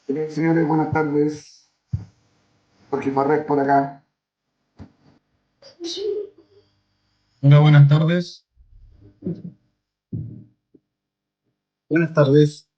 Señores, buenas tardes. Jorge Farrés por acá. Hola, buenas tardes. Buenas tardes.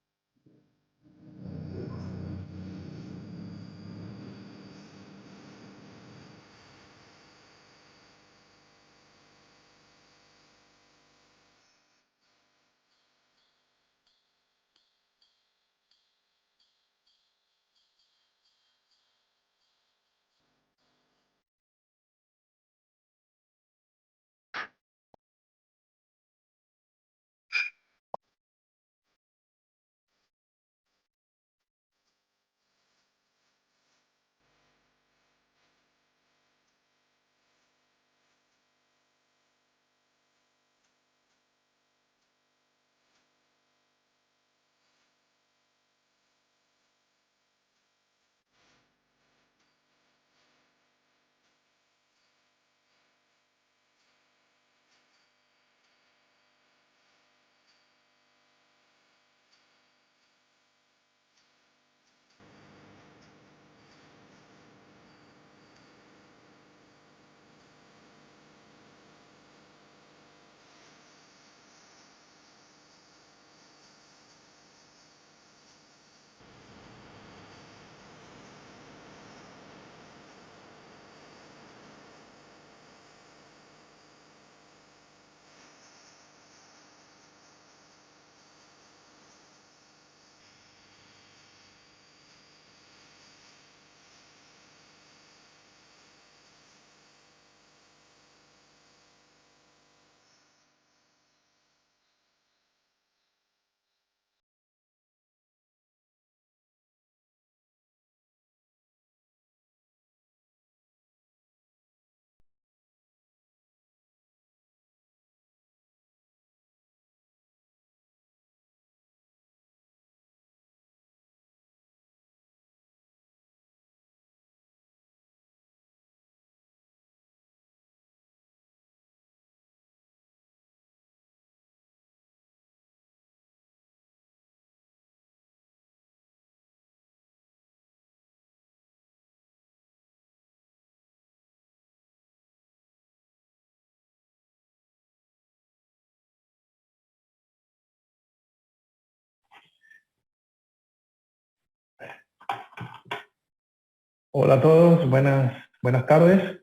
Hola a todos, buenas tardes.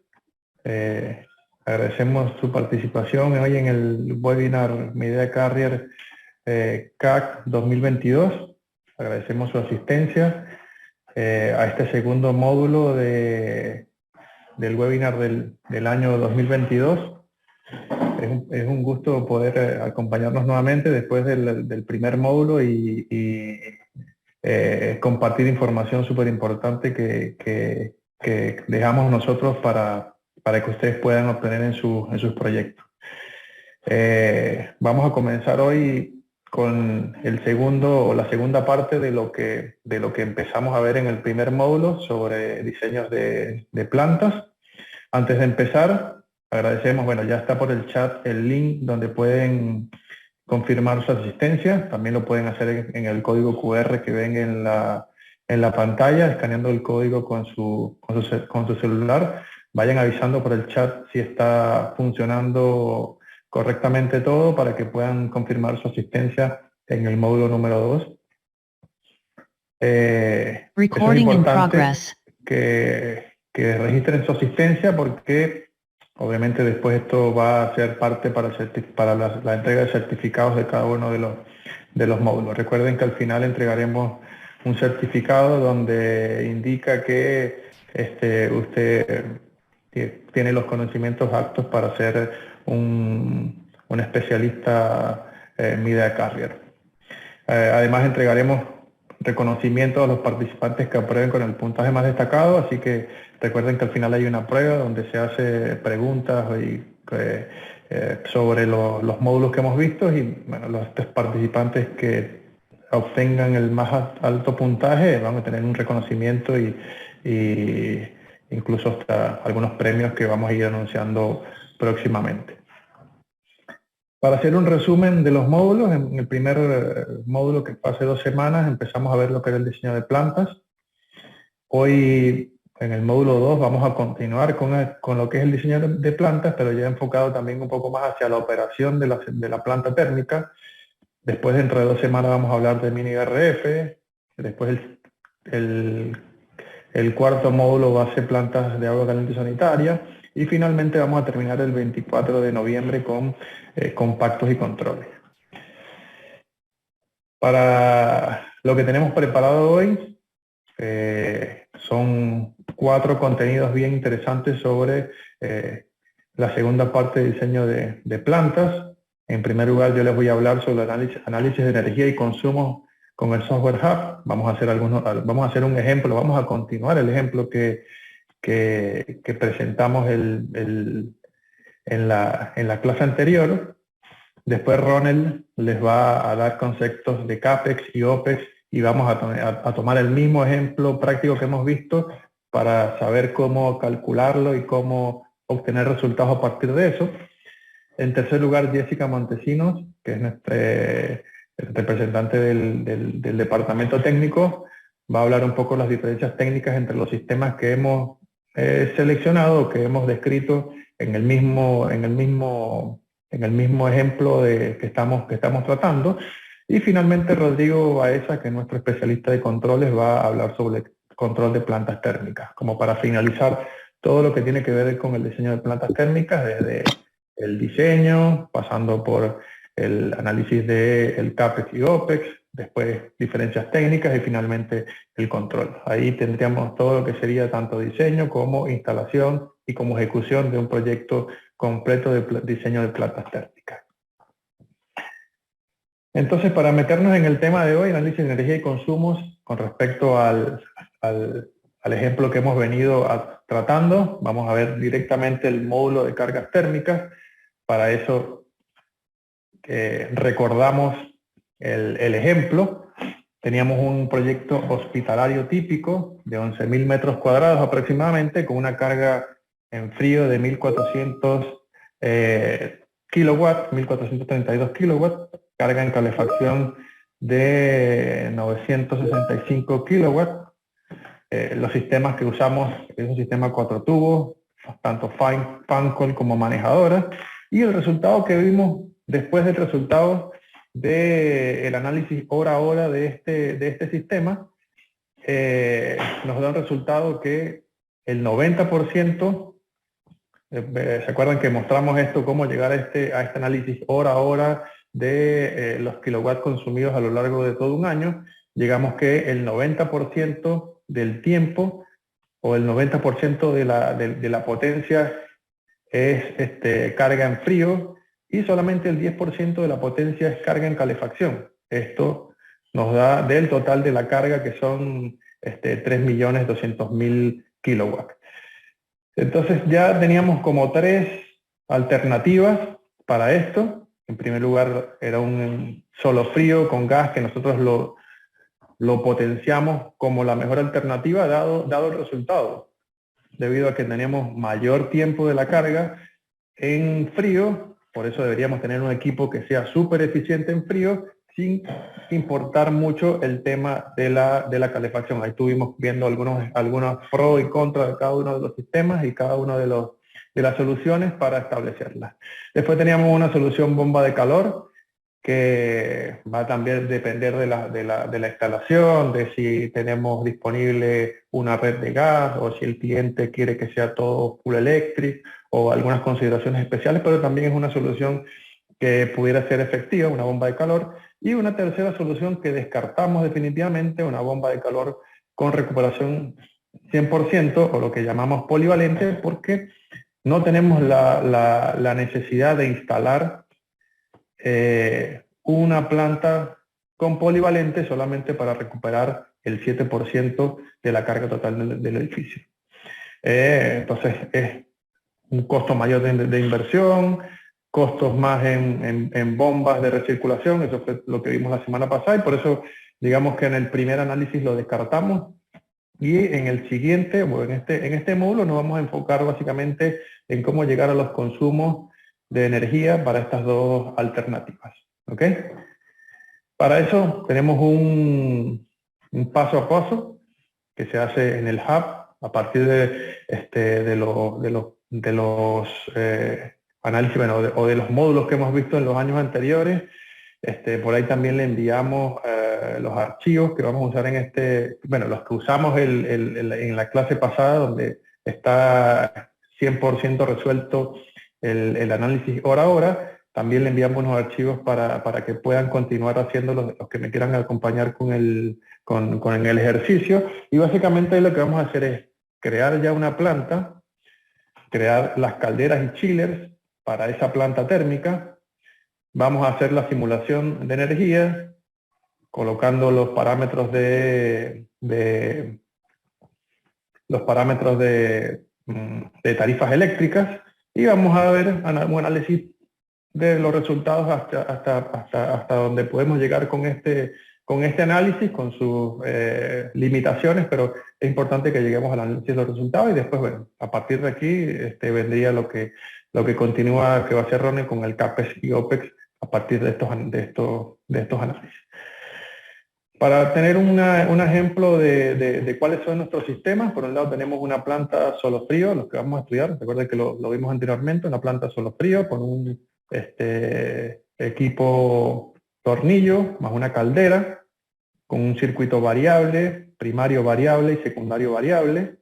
Eh, Agradecemos su participación hoy en el webinar Media Carrier CAC 2022. Agradecemos su asistencia a este segundo módulo del webinar del año 2022. Es un gusto poder acompañarnos nuevamente después del primer módulo y compartir información súper importante que dejamos nosotros para que ustedes puedan obtener en sus proyectos. Vamos a comenzar hoy con el segundo o la segunda parte de lo que empezamos a ver en el primer módulo sobre diseños de plantas. Antes de empezar, agradecemos, bueno, ya está por el chat el link donde pueden confirmar su asistencia. También lo pueden hacer en el código QR que ven en la pantalla, escaneando el código con su celular. Vayan avisando por el chat si está funcionando correctamente todo para que puedan confirmar su asistencia en el módulo número 2. Es importante que registren su asistencia porque obviamente después esto va a ser parte para la entrega de certificados de cada uno de los módulos. Recuerden que al final entregaremos un certificado donde indica que usted tiene los conocimientos aptos para ser un especialista Media Carrier. Además entregaremos reconocimiento a los participantes que aprueben con el puntaje más destacado, así que recuerden que al final hay una prueba donde se hace preguntas sobre los módulos que hemos visto y bueno, los participantes que obtengan el más alto puntaje van a tener un reconocimiento y incluso hasta algunos premios que vamos a ir anunciando próximamente. Para hacer un resumen de los módulos, en el primer módulo, que fue hace 2 semanas, empezamos a ver lo que era el diseño de plantas. Hoy, en el módulo 2, vamos a continuar con lo que es el diseño de plantas, pero ya enfocado también un poco más hacia la operación de la planta térmica. Después, dentro de 2 semanas, vamos a hablar de mini RF. Después, el cuarto módulo va a ser plantas de agua caliente sanitaria. Y finalmente vamos a terminar el 24 de noviembre con compactos y controles. Para lo que tenemos preparado hoy, son 4 contenidos bien interesantes sobre la segunda parte de diseño de plantas. En primer lugar, yo les voy a hablar sobre el análisis de energía y consumo con el Software Hub. Vamos a hacer un ejemplo, vamos a continuar el ejemplo que presentamos en la clase anterior. Después Ronald les va a dar conceptos de CAPEX y OPEX y vamos a tomar el mismo ejemplo práctico que hemos visto para saber cómo calcularlo y cómo obtener resultados a partir de eso. En tercer lugar, Jessica Montesinos, que es nuestra representante del departamento técnico, va a hablar un poco de las diferencias técnicas entre los sistemas que hemos seleccionado, que hemos descrito en el mismo ejemplo que estamos tratando. Y finalmente Rodrigo Baeza, que es nuestro especialista de controles, va a hablar sobre control de plantas térmicas, como para finalizar todo lo que tiene que ver con el diseño de plantas térmicas, desde el diseño, pasando por el análisis del CAPEX y OPEX, después diferencias técnicas y finalmente el control. Ahí tendríamos todo lo que sería tanto diseño como instalación y como ejecución de un proyecto completo de diseño de plantas térmicas. Entonces, para meternos en el tema de hoy, análisis de energía y consumos, con respecto al ejemplo que hemos venido tratando, vamos a ver directamente el módulo de cargas térmicas. Para eso recordamos el ejemplo. Teníamos un proyecto hospitalario típico de 11.000 metros cuadrados aproximadamente, con una carga en frío de 1.400 kilowatts, 1.432 kilowatts, carga en calefacción de 965 kilowatts. Los sistemas que usamos es un sistema 4 tubos, tanto fan coil como manejadora, y el resultado que vimos después del resultado del análisis hora a hora de este sistema, nos da un resultado que el 90%, ¿se acuerdan que mostramos esto, cómo llegar a este análisis hora a hora de los kilowatts consumidos a lo largo de todo un año? Llegamos que el 90% del tiempo o el 90% de la potencia es carga en frío y solamente el 10% de la potencia es carga en calefacción. Esto nos da del total de la carga, que son 3.200.000 kilowatts. Entonces ya teníamos como 3 alternativas para esto. En primer lugar era un solo frío con gas, que nosotros lo potenciamos como la mejor alternativa dado el resultado, debido a que teníamos mayor tiempo de la carga en frío. Por eso deberíamos tener un equipo que sea súper eficiente en frío, sin importar mucho el tema de la calefacción. Ahí estuvimos viendo algunos pros y contras de cada uno de los sistemas y cada uno de las soluciones para establecerlas. Después teníamos una solución bomba de calor, que va a también depender de la instalación, de si tenemos disponible una red de gas o si el cliente quiere que sea todo full electric, o algunas consideraciones especiales, pero también es una solución que pudiera ser efectiva, una bomba de calor. Y una tercera solución que descartamos definitivamente, una bomba de calor con recuperación 100%, o lo que llamamos polivalente, porque no tenemos la necesidad de instalar una planta con polivalente solamente para recuperar el 7% de la carga total del edificio. Entonces es un costo mayor de inversión, costos más en bombas de recirculación. Eso fue lo que vimos la semana pasada, y por eso digamos que en el primer análisis lo descartamos, y en el siguiente, bueno, en este módulo nos vamos a enfocar básicamente en cómo llegar a los consumos de energía para estas dos alternativas. ¿Ok? Para eso tenemos un paso a paso que se hace en el hub a partir de los análisis, bueno, o de los módulos que hemos visto en los años anteriores. Por ahí también le enviamos los archivos que vamos a usar los que usamos en la clase pasada, donde está 100% resuelto el análisis hora a hora. También le enviamos unos archivos para que puedan continuar haciendo los que me quieran acompañar con el ejercicio. Y básicamente lo que vamos a hacer es crear ya una planta, crear las calderas y chillers para esa planta térmica. Vamos a hacer la simulación de energía, colocando los parámetros de tarifas eléctricas, y vamos a ver un análisis de los resultados hasta donde podemos llegar con este análisis, con sus limitaciones, pero es importante que lleguemos al análisis de los resultados, y después, bueno, a partir de aquí vendría lo que continúa, que va a ser Ronnie, con el CAPEX y OPEX a partir de estos análisis. Para tener un ejemplo de cuáles son nuestros sistemas, por un lado tenemos una planta solo frío, los que vamos a estudiar. Recuerden que lo vimos anteriormente, una planta solo frío con un equipo tornillo más una caldera, con un circuito variable, primario variable y secundario variable,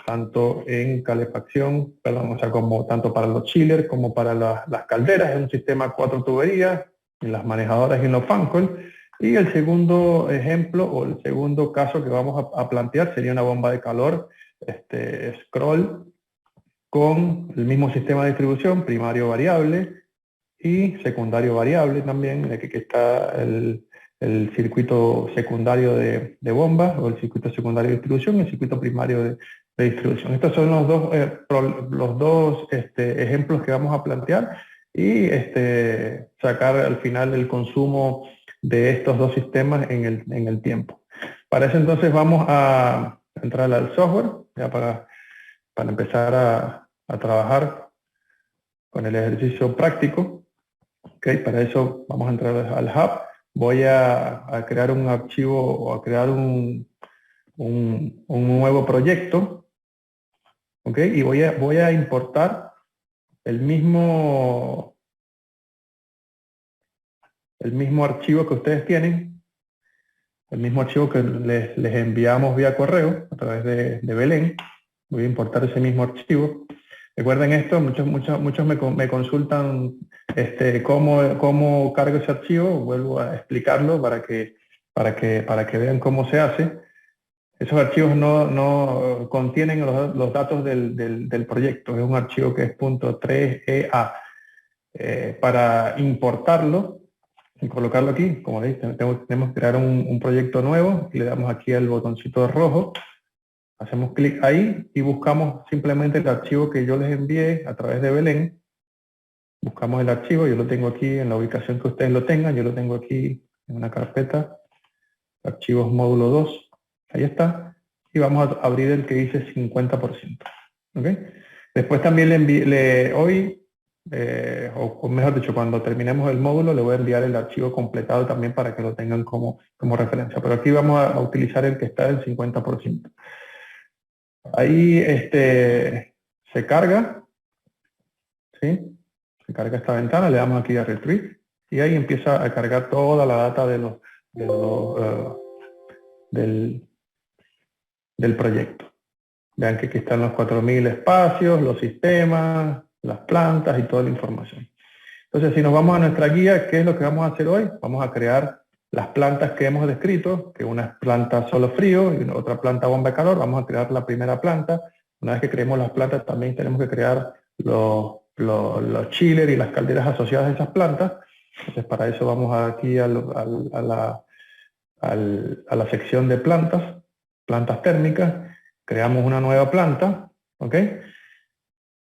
tanto en calefacción, tanto para los chillers como para las calderas. Es un sistema 4 tuberías, en las manejadoras y en los fan coil. Y el segundo ejemplo, o el segundo caso que vamos a plantear, sería una bomba de calor scroll, con el mismo sistema de distribución, primario variable y secundario variable también. Aquí está el circuito secundario de bombas, o el circuito secundario de distribución, y el circuito primario de distribución. Estos son los dos ejemplos que vamos a plantear, y sacar al final el consumo de estos dos sistemas en el tiempo. Para eso entonces vamos a entrar al software, ya para empezar a trabajar con el ejercicio práctico. Okay, para eso vamos a entrar al hub. Voy a crear un archivo, o a crear un nuevo proyecto. Okay, y voy a importar el mismo archivo que ustedes tienen, el mismo archivo que les enviamos vía correo a través de Belén. Voy a importar ese mismo archivo. Recuerden esto, muchos me consultan cómo cargo ese archivo. Vuelvo a explicarlo para que vean cómo se hace. Esos archivos no contienen los datos del proyecto. Es un archivo que es .3EA. Para importarlo y colocarlo aquí, como veis, tenemos que crear un proyecto nuevo. Le damos aquí al botoncito rojo, hacemos clic ahí y buscamos simplemente el archivo que yo les envié a través de Belén. Buscamos el archivo, yo lo tengo aquí en la ubicación que ustedes lo tengan. Yo lo tengo aquí en una carpeta, archivos módulo 2, ahí está, y vamos a abrir el que dice 50%. ¿Okay? Después también o mejor dicho, cuando terminemos el módulo, le voy a enviar el archivo completado también para que lo tengan como referencia. Pero aquí vamos a utilizar el que está del 50%. Ahí se carga, ¿sí? Se carga esta ventana, le damos aquí a Retrieve, y ahí empieza a cargar toda la data del proyecto. Vean que aquí están los 4000 espacios, los sistemas, las plantas y toda la información. Entonces, si nos vamos a nuestra guía, ¿qué es lo que vamos a hacer hoy? Vamos a crear las plantas que hemos descrito, que una es planta solo frío y otra planta bomba de calor. Vamos a crear la primera planta. Una vez que creemos las plantas, también tenemos que crear los chillers y las calderas asociadas a esas plantas. Entonces, para eso vamos aquí a la sección de plantas térmicas. Creamos una nueva planta, ¿ok?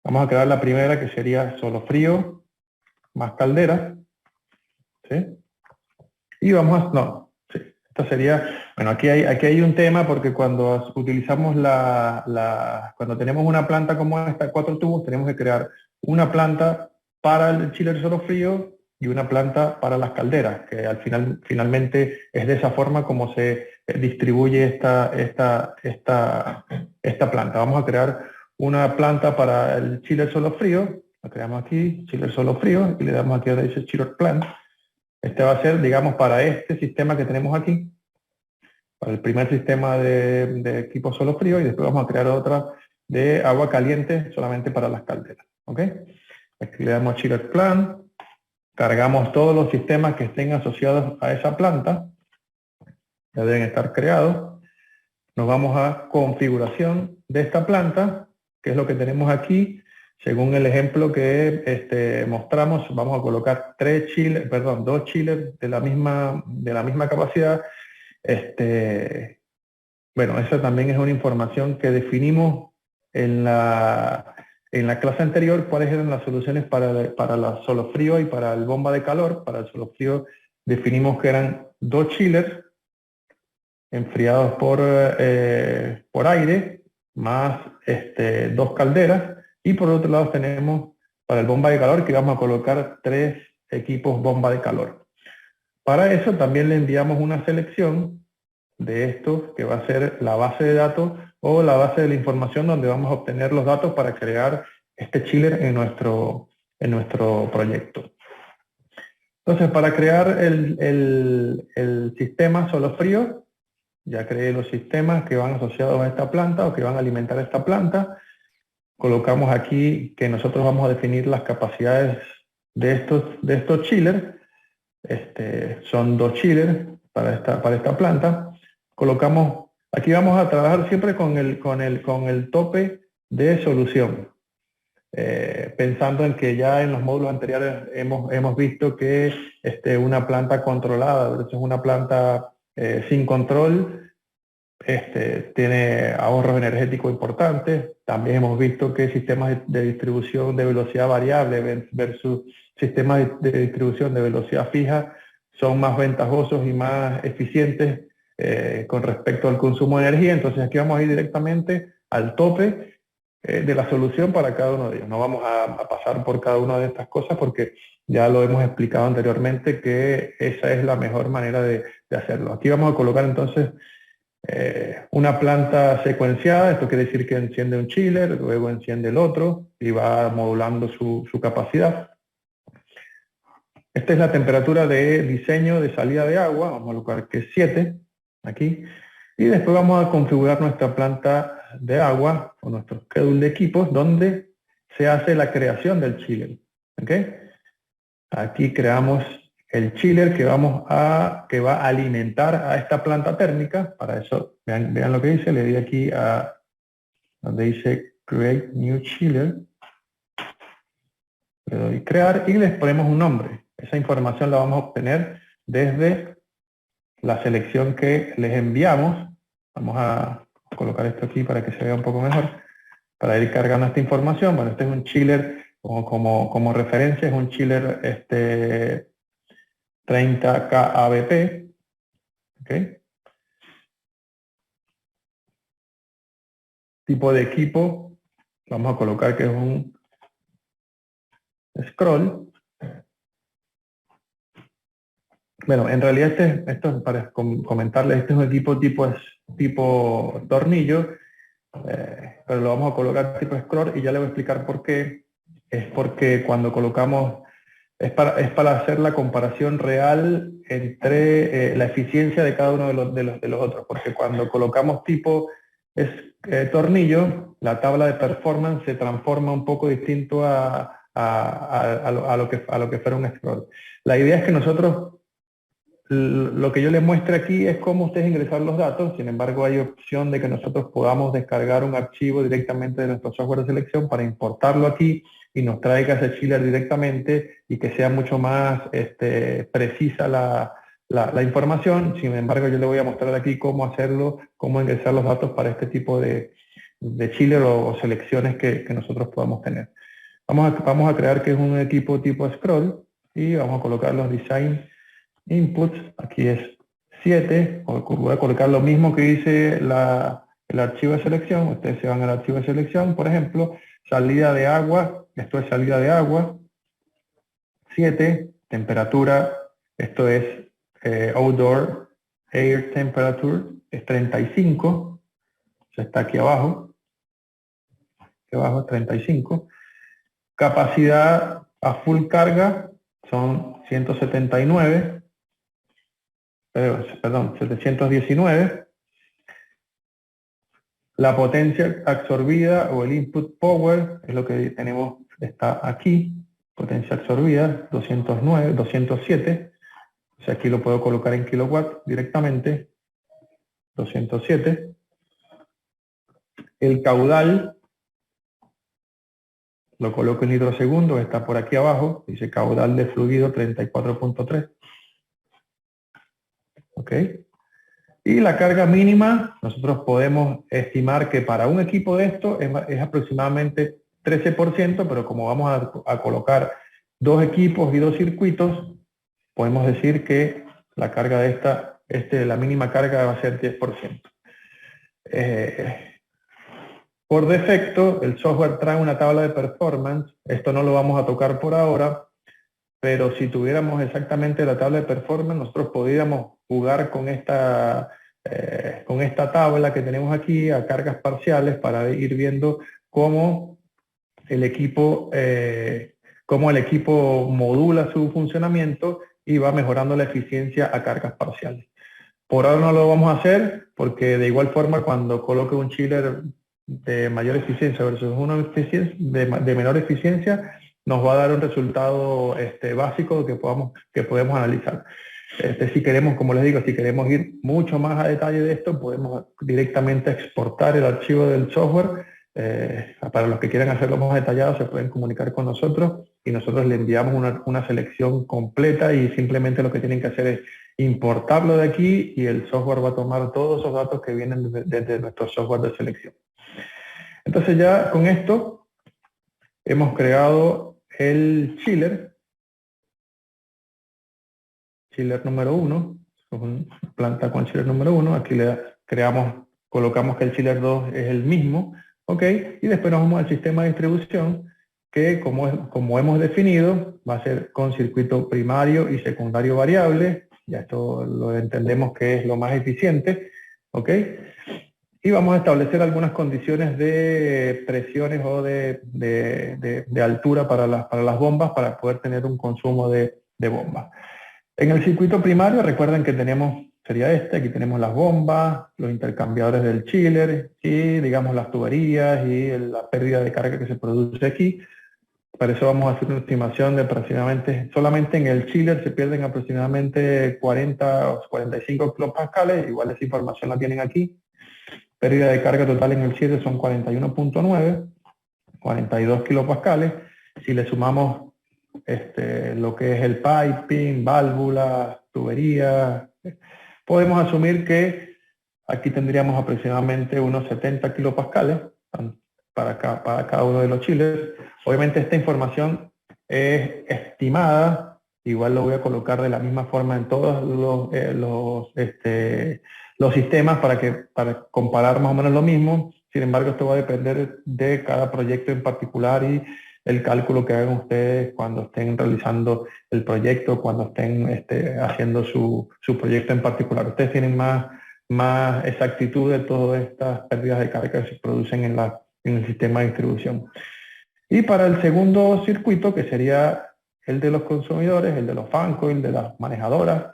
Vamos a crear la primera, que sería solo frío más caldera, ¿sí? Y esta sería, bueno, aquí hay un tema, porque cuando utilizamos cuando tenemos una planta como esta, 4 tubos, tenemos que crear una planta para el chiller solo frío y una planta para las calderas, que al final, finalmente es de esa forma como se distribuye esta planta. Vamos a crear una planta para el chiller solo frío, la creamos aquí, chiller solo frío, y le damos aquí donde dice chiller plant. Este va a ser, digamos, para este sistema que tenemos aquí, para el primer sistema de equipo solo frío, y después vamos a crear otra de agua caliente solamente para las calderas. ¿Ok? Aquí le damos chiller plant, cargamos todos los sistemas que estén asociados a esa planta, ya deben estar creados. Nos vamos a configuración de esta planta, que es lo que tenemos aquí. Según el ejemplo que mostramos, vamos a colocar dos chillers de la misma capacidad. Bueno, esa también es una información que definimos en la clase anterior, cuáles eran las soluciones para la solo frío y para el bomba de calor. Para el solo frío definimos que eran dos chillers enfriados por aire, más dos calderas, y por otro lado tenemos para el bomba de calor que vamos a colocar 3 equipos bomba de calor. Para eso también le enviamos una selección de estos que va a ser la base de datos o la base de la información donde vamos a obtener los datos para crear este chiller en nuestro proyecto. Entonces, para crear el sistema solo frío, ya creé los sistemas que van asociados a esta planta o que van a alimentar esta planta. Colocamos aquí que nosotros vamos a definir las capacidades de estos chillers. Son 2 chillers para esta planta. Colocamos, aquí vamos a trabajar siempre con el tope de solución. Pensando en que ya en los módulos anteriores hemos visto que una planta controlada versus una planta sin control tiene ahorros energéticos importantes. También hemos visto que sistemas de distribución de velocidad variable versus sistemas de distribución de velocidad fija son más ventajosos y más eficientes con respecto al consumo de energía. Entonces aquí vamos a ir directamente al tope de la solución para cada uno de ellos. No vamos a pasar por cada una de estas cosas porque ya lo hemos explicado anteriormente que esa es la mejor manera de hacerlo. Aquí vamos a colocar entonces una planta secuenciada. Esto quiere decir que enciende un chiller, luego enciende el otro y va modulando su capacidad. Esta es la temperatura de diseño de salida de agua, vamos a colocar que es 7 aquí, y después vamos a configurar nuestra planta de agua o nuestro schedule de equipos donde se hace la creación del chiller. ¿Okay? Aquí creamos el chiller que va a alimentar a esta planta térmica. Para eso, vean lo que dice, le di aquí a donde dice Create New Chiller, le doy crear y les ponemos un nombre. Esa información la vamos a obtener desde la selección que les enviamos. Vamos a colocar esto aquí para que se vea un poco mejor, para ir cargando esta información. Bueno, este es un chiller, como referencia, es un chiller 30K ABP. ¿Okay? Tipo de equipo, vamos a colocar que es un scroll. Bueno, en realidad esto es para comentarles, este es un equipo tipo tornillo, pero lo vamos a colocar tipo scroll y ya le voy a explicar por qué. Es porque cuando colocamos, es para hacer la comparación real entre la eficiencia de cada uno de los otros, porque cuando colocamos tipo tornillo, la tabla de performance se transforma un poco distinto a lo que fuera un scroll. La idea es que nosotros, lo que yo les muestre aquí es cómo ustedes ingresar los datos. Sin embargo, hay opción de que nosotros podamos descargar un archivo directamente de nuestro software de selección para importarlo aquí y nos traiga ese chiller directamente y que sea mucho más precisa la información. Sin embargo, yo les voy a mostrar aquí cómo hacerlo, cómo ingresar los datos para este tipo de chiller o selecciones que nosotros podamos tener. Vamos a crear que es un equipo tipo scroll y vamos a colocar los design inputs. Aquí es 7. Voy a colocar lo mismo que dice el archivo de selección. Ustedes se van al archivo de selección, por ejemplo, salida de agua. Esto es salida de agua. 7, temperatura, esto es outdoor air temperature, es 35, está aquí abajo, 35. Capacidad a full carga son 179, perdón, 719. La potencia absorbida o el input power es lo que tenemos, está aquí, potencia absorbida 209, 207. O sea, aquí lo puedo colocar en kilowatt directamente, 207. El caudal lo coloco en hidrosegundos, está por aquí abajo, dice caudal de fluido 34.3. ¿Ok? Y la carga mínima, nosotros podemos estimar que para un equipo de esto es aproximadamente 13%, pero como vamos a colocar 2 equipos y 2 circuitos, podemos decir que la carga de la mínima carga va a ser 10%. Por defecto, el software trae una tabla de performance. Esto no lo vamos a tocar por ahora, pero si tuviéramos exactamente la tabla de performance, nosotros podríamos jugar con esta tabla que tenemos aquí a cargas parciales para ir viendo cómo el equipo modula su funcionamiento y va mejorando la eficiencia a cargas parciales. Por ahora no lo vamos a hacer porque de igual forma cuando coloque un chiller de mayor eficiencia versus uno de menor eficiencia, nos va a dar un resultado básico que podemos analizar. Si queremos, como les digo, si queremos ir mucho más a detalle de esto, podemos directamente exportar el archivo del software. Para los que quieran hacerlo más detallado, se pueden comunicar con nosotros y nosotros le enviamos una selección completa y simplemente lo que tienen que hacer es importarlo de aquí y el software va a tomar todos esos datos que vienen desde nuestro software de selección. Entonces ya con esto hemos creado el chiller número 1, una planta con chiller número 1, aquí colocamos que el chiller 2 es el mismo, ¿ok? Y después nos vamos al sistema de distribución, que como hemos definido, va a ser con circuito primario y secundario variable, ya esto lo entendemos que es lo más eficiente, ¿ok? Y vamos a establecer algunas condiciones de presiones o de altura para las bombas para poder tener un consumo de bombas. En el circuito primario, recuerden que sería aquí tenemos las bombas, los intercambiadores del chiller y digamos las tuberías y la pérdida de carga que se produce aquí. Para eso vamos a hacer una estimación de aproximadamente, solamente en el chiller se pierden aproximadamente 40 o 45 kilopascales, igual esa información la tienen aquí. Pérdida de carga total en el chiller son 41.9, 42 kilopascales. Si le sumamos lo que es el piping, válvulas, tuberías, podemos asumir que aquí tendríamos aproximadamente unos 70 kilopascales para cada uno de los chillers. Obviamente esta información es estimada, igual lo voy a colocar de la misma forma en todos los sistemas para comparar más o menos lo mismo. Sin embargo, esto va a depender de cada proyecto en particular y el cálculo que hagan ustedes cuando estén realizando el proyecto, cuando estén haciendo su proyecto en particular. Ustedes tienen más exactitud de todas estas pérdidas de carga que se producen en el sistema de distribución. Y para el segundo circuito, que sería el de los consumidores, el de los fan coil, de las manejadoras,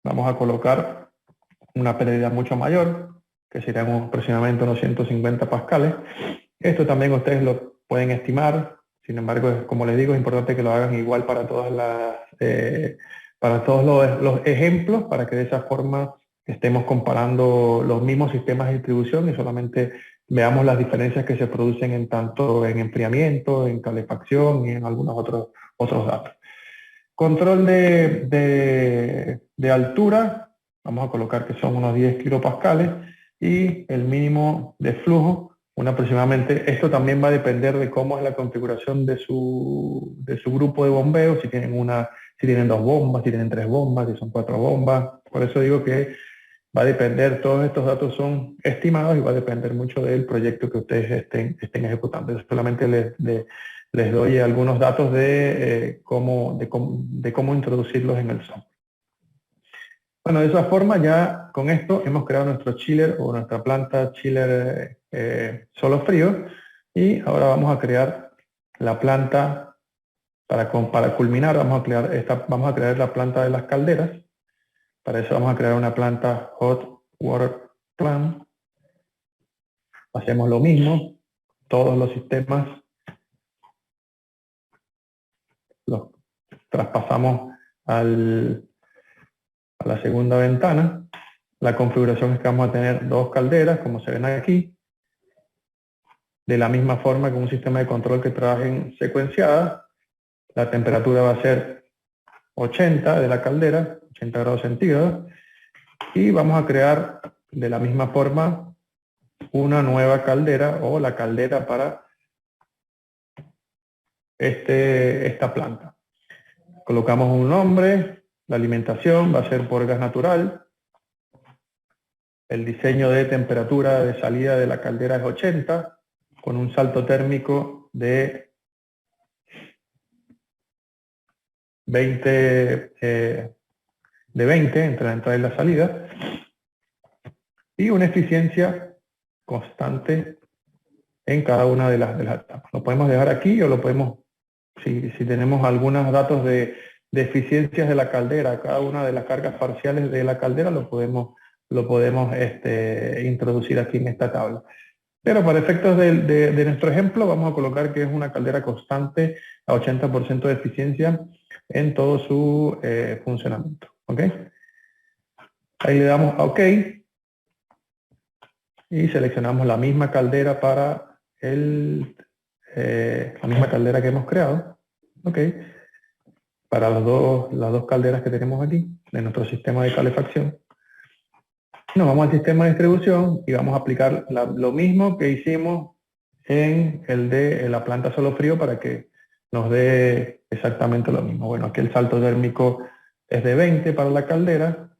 vamos a colocar una pérdida mucho mayor, que serían aproximadamente unos 150 pascales. Esto también ustedes lo pueden estimar, sin embargo, como les digo, es importante que lo hagan igual para todos los ejemplos, para que de esa forma estemos comparando los mismos sistemas de distribución y solamente veamos las diferencias que se producen tanto en enfriamiento, en calefacción y en algunos otros datos. Control de altura, vamos a colocar que son unos 10 kilopascales y el mínimo de flujo, aproximadamente. Esto también va a depender de cómo es la configuración de su grupo de bombeo, si tienen 2 bombas, si tienen 3 bombas, si son 4 bombas. Por eso digo que va a depender, todos estos datos son estimados y va a depender mucho del proyecto que ustedes estén ejecutando. Eso solamente les doy algunos datos de cómo introducirlos en el software. Bueno, de esa forma ya con esto hemos creado nuestro chiller o nuestra planta chiller solo frío, y ahora vamos a crear la planta para culminar. Vamos a crear la planta de las calderas. Para eso vamos a crear una planta hot water plant. Hacemos lo mismo, todos los sistemas los traspasamos a la segunda ventana. La configuración es que vamos a tener dos calderas, como se ven aquí, de la misma forma que un sistema de control que trabajen secuenciada. La temperatura va a ser 80 de la caldera, 80 grados centígrados, y vamos a crear de la misma forma una nueva caldera, o la caldera para esta planta. Colocamos un nombre, la alimentación va a ser por gas natural, el diseño de temperatura de salida de la caldera es 80, con un salto térmico de 20 entre la entrada y la salida, y una eficiencia constante en cada una de las etapas. Lo podemos dejar aquí, o lo podemos, si tenemos algunos datos de eficiencias de la caldera, cada una de las cargas parciales de la caldera lo podemos introducir aquí en esta tabla. Pero para efectos de nuestro ejemplo vamos a colocar que es una caldera constante a 80% de eficiencia en todo su funcionamiento. ¿Ok? Ahí le damos a OK y seleccionamos la misma caldera para la misma caldera que hemos creado. ¿Ok? Para las dos calderas que tenemos aquí de nuestro sistema de calefacción. Nos vamos al sistema de distribución y vamos a aplicar lo mismo que hicimos en el de la planta solo frío para que nos dé exactamente lo mismo. Bueno, aquí el salto térmico es de 20 para la caldera.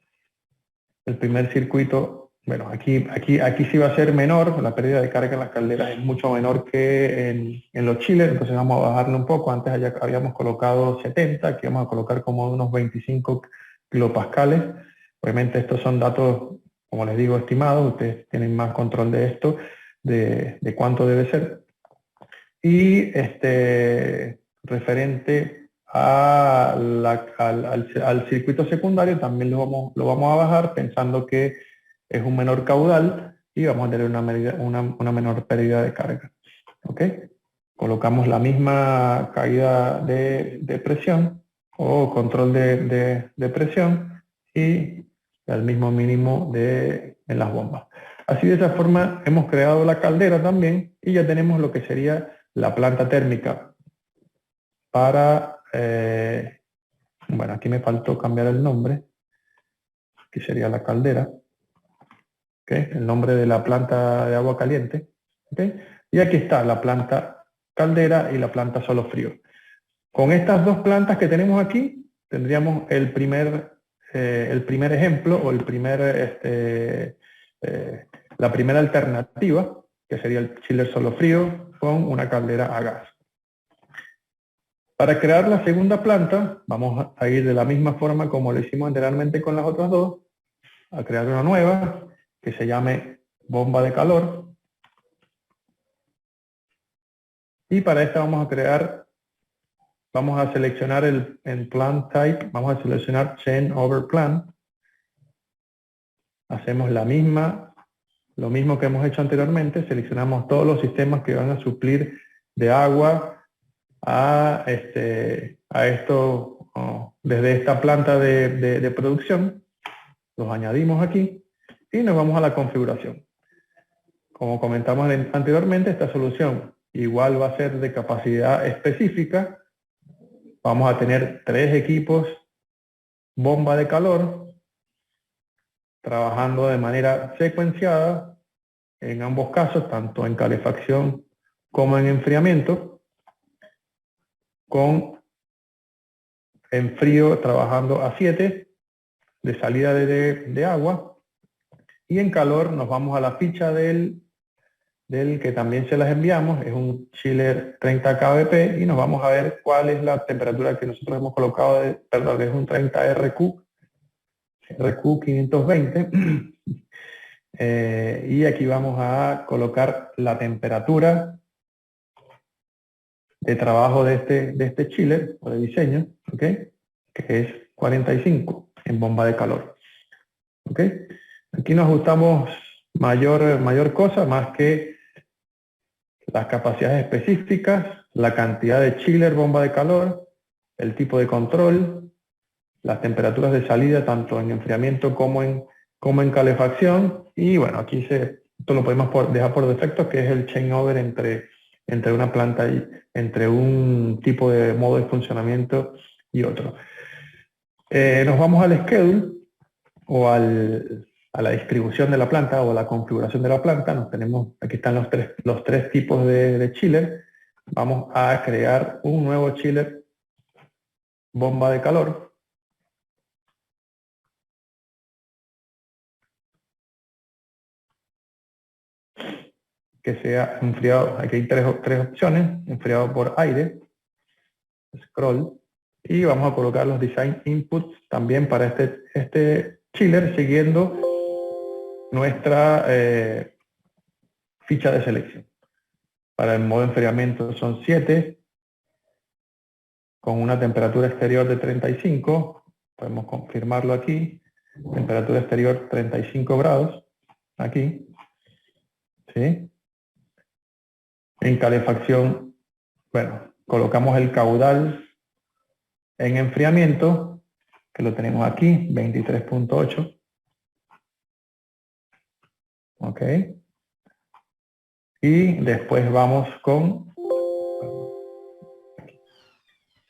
El primer circuito, bueno, aquí sí va a ser menor, la pérdida de carga en las calderas es mucho menor que en los chillers, entonces vamos a bajarle un poco. Antes allá habíamos colocado 70, aquí vamos a colocar como unos 25 kilopascales. Obviamente estos son datos, como les digo, estimados, ustedes tienen más control de esto, de cuánto debe ser. Y referente al circuito secundario también lo vamos a bajar, pensando que es un menor caudal y vamos a tener una menor pérdida de carga. ¿Ok? Colocamos la misma caída de presión o control de presión y el mismo mínimo en las bombas. Así, de esa forma hemos creado la caldera también y ya tenemos lo que sería la planta térmica para, bueno, aquí me faltó cambiar el nombre, que sería la caldera, ¿okay? El nombre de la planta de agua caliente, ¿okay? Y aquí está la planta caldera y la planta solo frío. Con estas dos plantas que tenemos aquí, tendríamos el primer ejemplo, o la primera alternativa, que sería el chiller solo frío con una caldera a gas. Para crear la segunda planta, vamos a ir de la misma forma como lo hicimos anteriormente con las otras dos, a crear una nueva que se llame bomba de calor. Y para esta vamos a seleccionar en Plant Type, vamos a seleccionar Chain Over Plant. Hacemos lo mismo que hemos hecho anteriormente, seleccionamos todos los sistemas que van a suplir de agua a esto, desde esta planta de producción, los añadimos aquí y nos vamos a la configuración. Como comentamos anteriormente, esta solución igual va a ser de capacidad específica. Vamos a tener 3 equipos bomba de calor trabajando de manera secuenciada en ambos casos, tanto en calefacción como en enfriamiento, con en frío trabajando a 7 de salida de agua, y en calor nos vamos a la ficha del del que también se las enviamos, es un chiller 30 kbp y nos vamos a ver cuál es la temperatura que nosotros hemos colocado, perdón, es un 30 RQ 520. Y aquí vamos a colocar la temperatura de trabajo de este chiller o de diseño, ¿ok? Que es 45 en bomba de calor, ¿ok? Aquí nos ajustamos mayor cosa, más que las capacidades específicas, la cantidad de chiller, bomba de calor, el tipo de control, las temperaturas de salida tanto en enfriamiento como en calefacción. Y bueno, aquí esto lo podemos dejar por defecto, que es el changeover entre una planta y entre un tipo de modo de funcionamiento y otro. Nos vamos al schedule o a la distribución de la planta o a la configuración de la planta. Aquí están los tres tipos de chiller. Vamos a crear un nuevo chiller bomba de calor. Que sea enfriado. Aquí hay tres opciones: enfriado por aire, scroll, y vamos a colocar los design inputs también para este chiller siguiendo nuestra ficha de selección. Para el modo enfriamiento son 7 con una temperatura exterior de 35, podemos confirmarlo aquí, temperatura exterior 35 grados, aquí, ¿sí? En calefacción, bueno, colocamos el caudal en enfriamiento, que lo tenemos aquí, 23.8. Ok. Y después vamos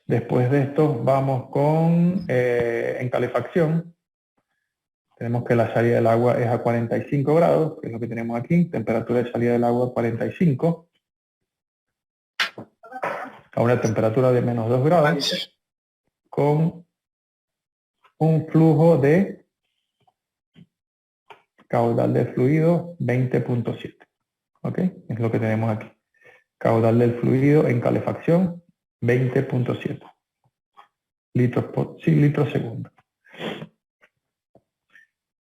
después de esto vamos en calefacción. Tenemos que la salida del agua es a 45 grados, que es lo que tenemos aquí, temperatura de salida del agua 45. A una temperatura de menos 2 grados, con un flujo de caudal de fluido 20.7. ¿Ok? Es lo que tenemos aquí. Caudal del fluido en calefacción 20.7 litros segundo.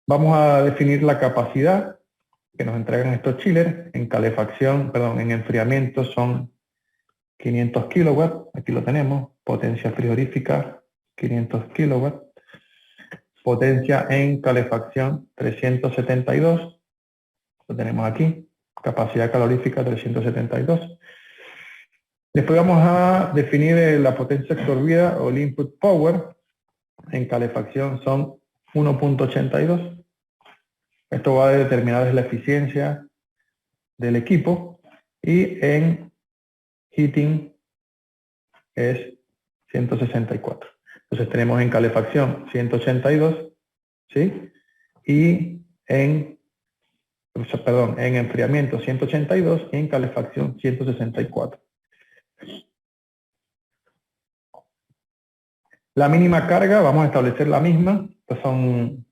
Vamos a definir la capacidad que nos entregan estos chillers. En calefacción, perdón, en enfriamiento son 500 kilowatts, aquí lo tenemos, potencia frigorífica 500 kilowatts, potencia en calefacción 372, lo tenemos aquí, capacidad calorífica 372. Después vamos a definir la potencia absorbida o el input power. En calefacción son 1.82. Esto va a determinar la eficiencia del equipo. Y en heating es 164. Entonces tenemos en calefacción 182, ¿sí? Y en enfriamiento 182 y en calefacción 164. La mínima carga, vamos a establecer la misma. Estos son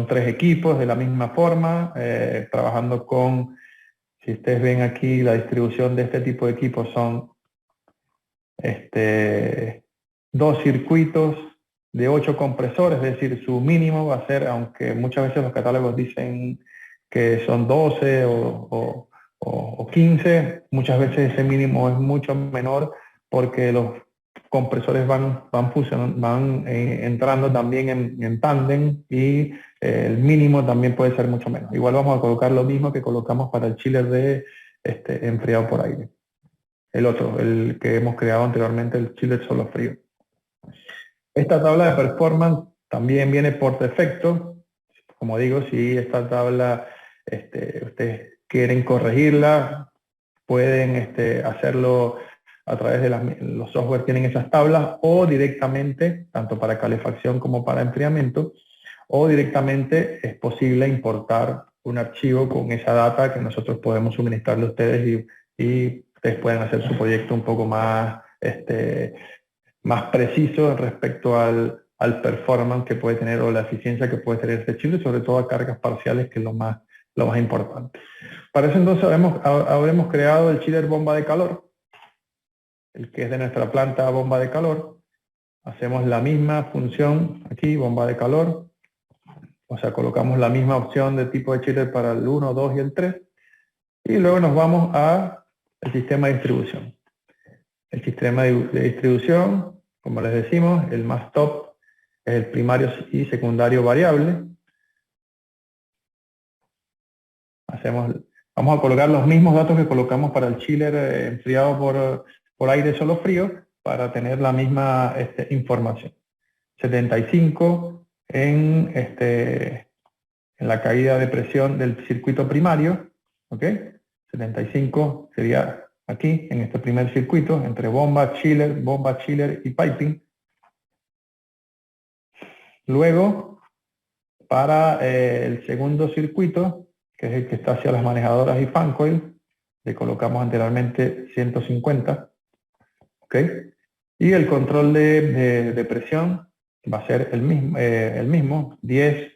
tres equipos de la misma forma, trabajando si ustedes ven aquí, la distribución de este tipo de equipos son 2 circuitos de 8 compresores, es decir, su mínimo va a ser, aunque muchas veces los catálogos dicen que son 12 o 15, muchas veces ese mínimo es mucho menor porque los compresores van entrando también en tándem y el mínimo también puede ser mucho menos. Igual vamos a colocar lo mismo que colocamos para el chiller de enfriado por aire. El que hemos creado anteriormente, el chiller solo frío. Esta tabla de performance también viene por defecto. Como digo, si esta tabla ustedes quieren corregirla, pueden hacerlo a través de los software, tienen esas tablas, o directamente, tanto para calefacción como para enfriamiento, o directamente es posible importar un archivo con esa data que nosotros podemos suministrarle a ustedes y ustedes pueden hacer su proyecto un poco más preciso respecto al performance que puede tener o la eficiencia que puede tener este chiller, sobre todo a cargas parciales, que es lo más importante. Para eso entonces habremos creado el chiller bomba de calor, el que es de nuestra planta bomba de calor. Hacemos la misma función aquí, bomba de calor. O sea, colocamos la misma opción de tipo de chiller para el 1, 2 y el 3. Y luego nos vamos al sistema de distribución. El sistema de distribución, como les decimos, el más top es el primario y secundario variable. Vamos a colocar los mismos datos que colocamos para el chiller enfriado por aire solo frío para tener la misma información. 75 en la caída de presión del circuito primario, ¿ok? 75 sería aquí, en este primer circuito, entre bomba, chiller y piping. Luego, para el segundo circuito, que es el que está hacia las manejadoras y fan coil, le colocamos anteriormente 150, ¿ok? Y el control de presión va a ser el mismo 10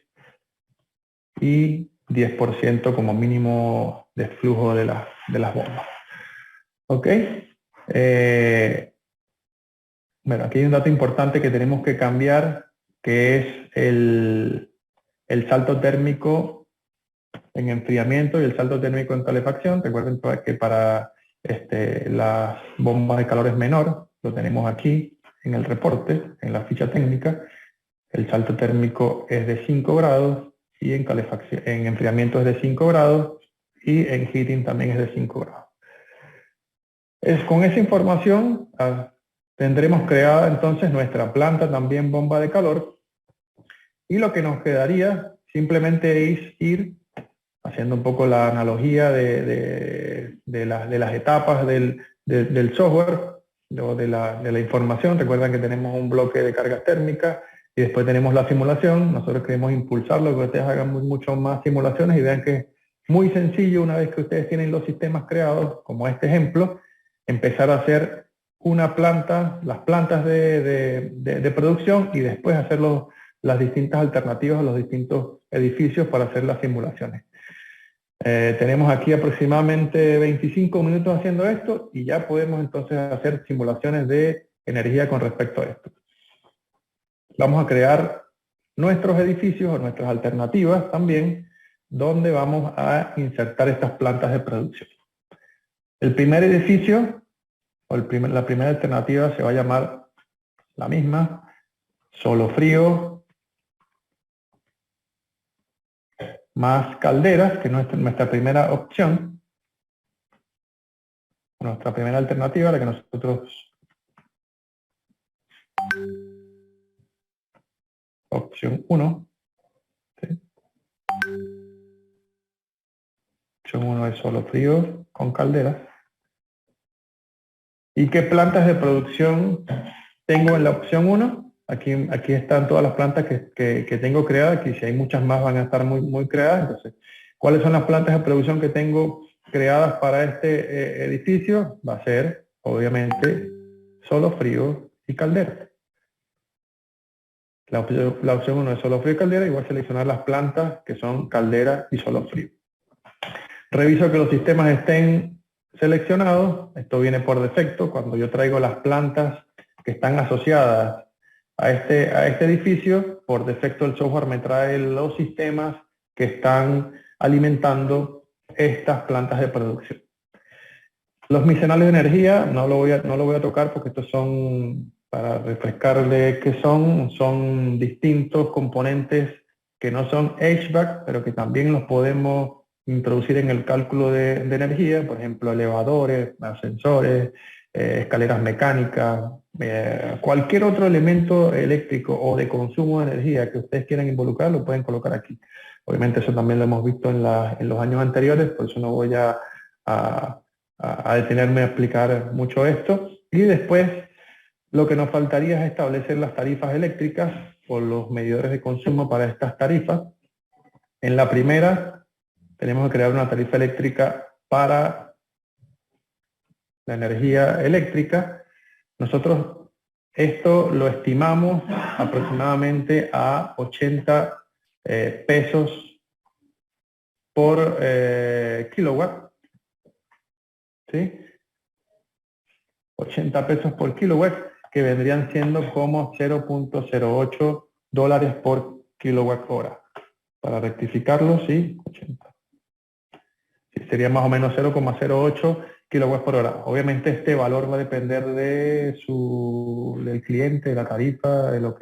y 10% como mínimo de flujo de las bombas. ¿Ok? Bueno, aquí hay un dato importante que tenemos que cambiar, que es el salto térmico en enfriamiento y el salto térmico en calefacción. Recuerden que para las bombas de calor es menor, lo tenemos aquí en el reporte, en la ficha técnica. El salto térmico es de 5 grados y en enfriamiento es de 5 grados y en heating también es de 5 grados. Con esa información tendremos creada entonces nuestra planta también bomba de calor, y lo que nos quedaría simplemente es ir haciendo un poco la analogía de las etapas del software o de la información. Recuerdan que tenemos un bloque de cargas térmicas y después tenemos la simulación. Nosotros queremos impulsarlo, que ustedes hagan mucho más simulaciones y vean que es muy sencillo, una vez que ustedes tienen los sistemas creados, como este ejemplo, empezar a hacer las plantas de producción y después hacer las distintas alternativas a los distintos edificios para hacer las simulaciones. Tenemos aquí aproximadamente 25 minutos haciendo esto y ya podemos entonces hacer simulaciones de energía con respecto a esto. Vamos a crear nuestros edificios o nuestras alternativas también, donde vamos a insertar estas plantas de producción. El primer edificio, o la primera alternativa se va a llamar la misma, solo frío, más calderas, que es nuestra primera opción, nuestra primera alternativa, la que nosotros... Opción 1. ¿Sí? Opción 1 es solo frío con calderas. ¿Y qué plantas de producción tengo en la opción 1? Aquí están todas las plantas que tengo creadas, que si hay muchas más van a estar muy creadas. Entonces, ¿cuáles son las plantas de producción que tengo creadas para este edificio? Va a ser, obviamente, solo frío y caldera. La opción 1 es solo frío y caldera, y voy a seleccionar las plantas que son caldera y solo frío. Reviso que los sistemas estén seleccionados. Esto viene por defecto. Cuando yo traigo las plantas que están asociadas a este edificio, por defecto el software me trae los sistemas que están alimentando estas plantas de producción. Los misenales de energía no lo voy a tocar porque estos son, para refrescarle qué son distintos componentes que no son HVAC, pero que también los podemos introducir en el cálculo de energía, por ejemplo, elevadores, ascensores, escaleras mecánicas, cualquier otro elemento eléctrico o de consumo de energía que ustedes quieran involucrar, lo pueden colocar aquí. Obviamente eso también lo hemos visto en los años anteriores, por eso no voy a detenerme a explicar mucho esto. Y después lo que nos faltaría es establecer las tarifas eléctricas o los medidores de consumo para estas tarifas. En la primera tenemos que crear una tarifa eléctrica para la energía eléctrica. Nosotros esto lo estimamos aproximadamente a 80 pesos por kilowatt, ¿sí? 80 pesos por kilowatt, que vendrían siendo como 0.08 dólares por kilowatt hora. Para rectificarlo, sí, 80. Sí, sería más o menos 0.08 kilowatts por hora. Obviamente este valor va a depender del cliente, de la tarifa, de lo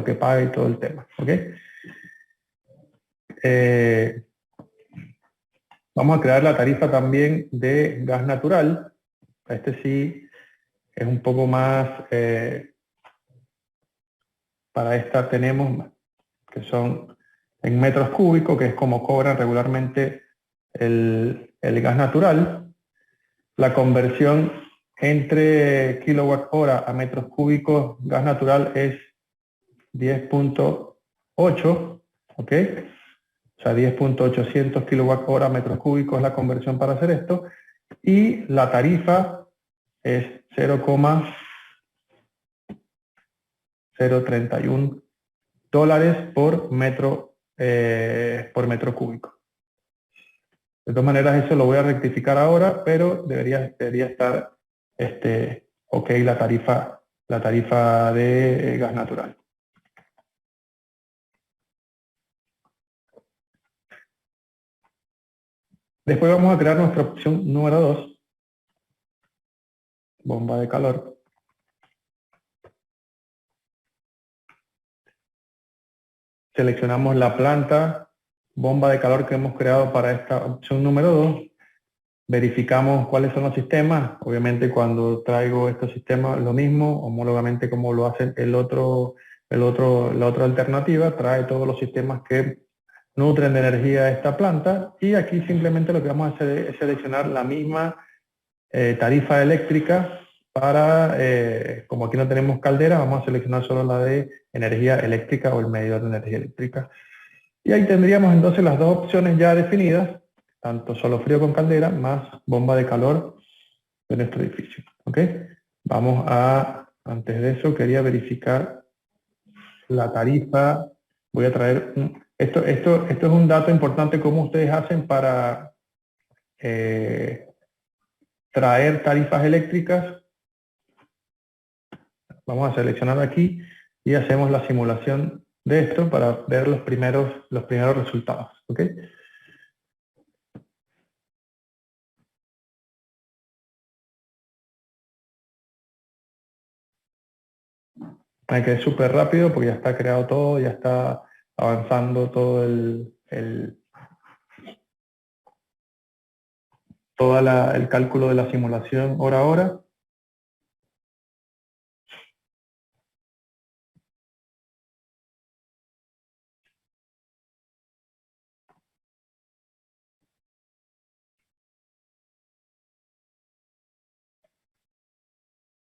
que paga y todo el tema. ¿Ok? Vamos a crear la tarifa también de gas natural. Este sí es un poco más, para esta tenemos, que son en metros cúbicos, que es como cobran regularmente el gas natural. La conversión entre kilowatt hora a metros cúbicos gas natural es 10.8, ¿ok? O sea, 10.800 kilowatt hora metros cúbicos es la conversión para hacer esto. Y la tarifa es 0.031 dólares por metro cúbico. De todas maneras, eso lo voy a rectificar ahora, pero debería estar ok la tarifa de gas natural. Después vamos a crear nuestra opción número 2, bomba de calor. Seleccionamos la planta, bomba de calor que hemos creado para esta opción número 2. Verificamos cuáles son los sistemas. Obviamente cuando traigo estos sistemas lo mismo, homólogamente como lo hace la otra alternativa, trae todos los sistemas que nutren de energía esta planta, y aquí simplemente lo que vamos a hacer es seleccionar la misma tarifa eléctrica para, como aquí no tenemos caldera, vamos a seleccionar solo la de energía eléctrica o el medidor de energía eléctrica. Y ahí tendríamos entonces las dos opciones ya definidas, tanto solo frío con caldera más bomba de calor de nuestro edificio. ¿Ok? Vamos a, antes de eso, quería verificar la tarifa. Voy a traer, esto es un dato importante, cómo ustedes hacen para traer tarifas eléctricas. Vamos a seleccionar aquí y hacemos la simulación de esto para ver los primeros resultados. ¿Ok? Hay que ir súper rápido porque ya está creado todo, ya está avanzando todo el cálculo de la simulación hora a hora.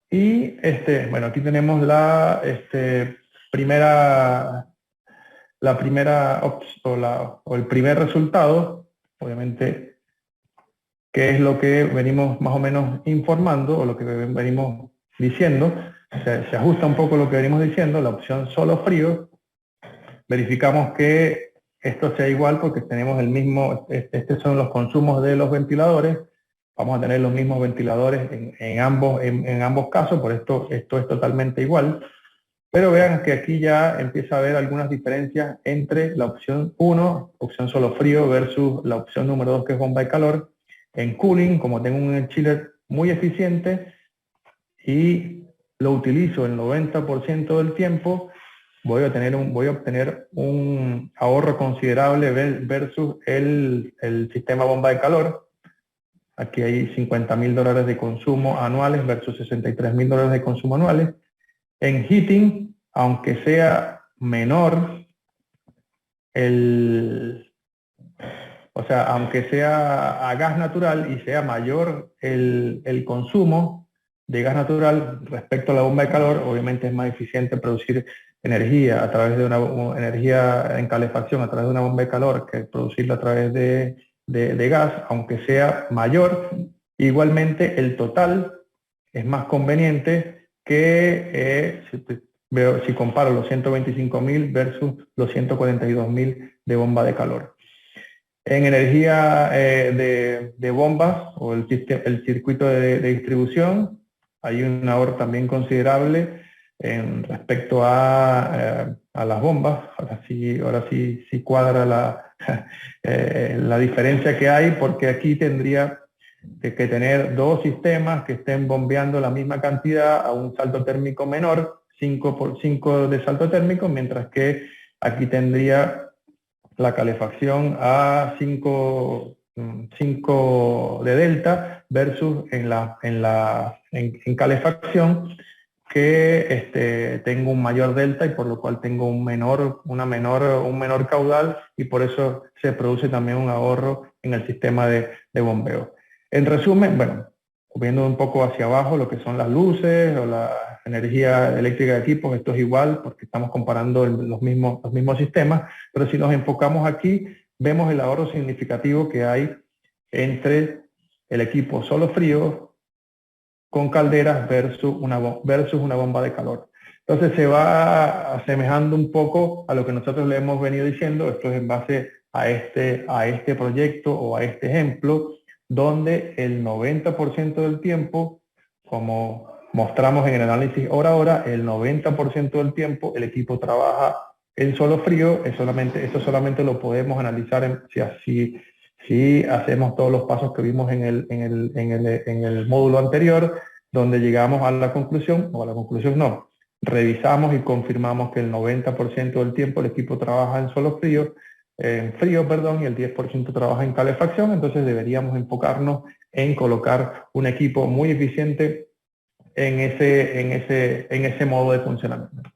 Y bueno, aquí tenemos la primera o el primer resultado, obviamente, que es lo que venimos más o menos informando o lo que venimos diciendo. Se ajusta un poco lo que venimos diciendo, la opción solo frío. Verificamos que esto sea igual porque tenemos el mismo, estos son los consumos de los ventiladores. Vamos a tener los mismos ventiladores en ambos casos, por esto es totalmente igual. Pero vean que aquí ya empieza a haber algunas diferencias entre la opción 1, opción solo frío, versus la opción número 2, que es bomba de calor. En cooling, como tengo un chiller muy eficiente y lo utilizo el 90% del tiempo, voy a obtener un ahorro considerable versus el sistema bomba de calor. Aquí hay $50.000 de consumo anuales versus $63.000 de consumo anuales. En heating, aunque sea menor aunque sea a gas natural y sea mayor el consumo de gas natural respecto a la bomba de calor, obviamente es más eficiente producir energía a través de una energía en calefacción a través de una bomba de calor que producirla a través de gas, aunque sea mayor. Igualmente el total es más conveniente que si comparo los 125.000 versus los 142.000 de bomba de calor. En energía de bombas o el circuito de distribución hay un ahorro también considerable en respecto a las bombas. Ahora sí cuadra la diferencia que hay, porque aquí tendría que tener dos sistemas que estén bombeando la misma cantidad a un salto térmico menor, 5 de salto térmico, mientras que aquí tendría la calefacción a 5 de delta versus en calefacción que tengo un mayor delta y por lo cual tengo un menor caudal, y por eso se produce también un ahorro en el sistema de bombeo. En resumen, bueno, viendo un poco hacia abajo lo que son las luces o la energía eléctrica de equipos, esto es igual porque estamos comparando los mismos sistemas, pero si nos enfocamos aquí, vemos el ahorro significativo que hay entre el equipo solo frío con calderas versus una bomba de calor. Entonces se va asemejando un poco a lo que nosotros le hemos venido diciendo. Esto es en base a este proyecto o a este ejemplo, donde el 90% del tiempo, como mostramos en el análisis hora a hora, el 90% del tiempo el equipo trabaja en solo frío. Esto solamente lo podemos analizar si hacemos todos los pasos que vimos en el módulo anterior, donde llegamos a la conclusión, revisamos y confirmamos que el 90% del tiempo el equipo trabaja en frío, y el 10% trabaja en calefacción. Entonces deberíamos enfocarnos en colocar un equipo muy eficiente en ese modo de funcionamiento.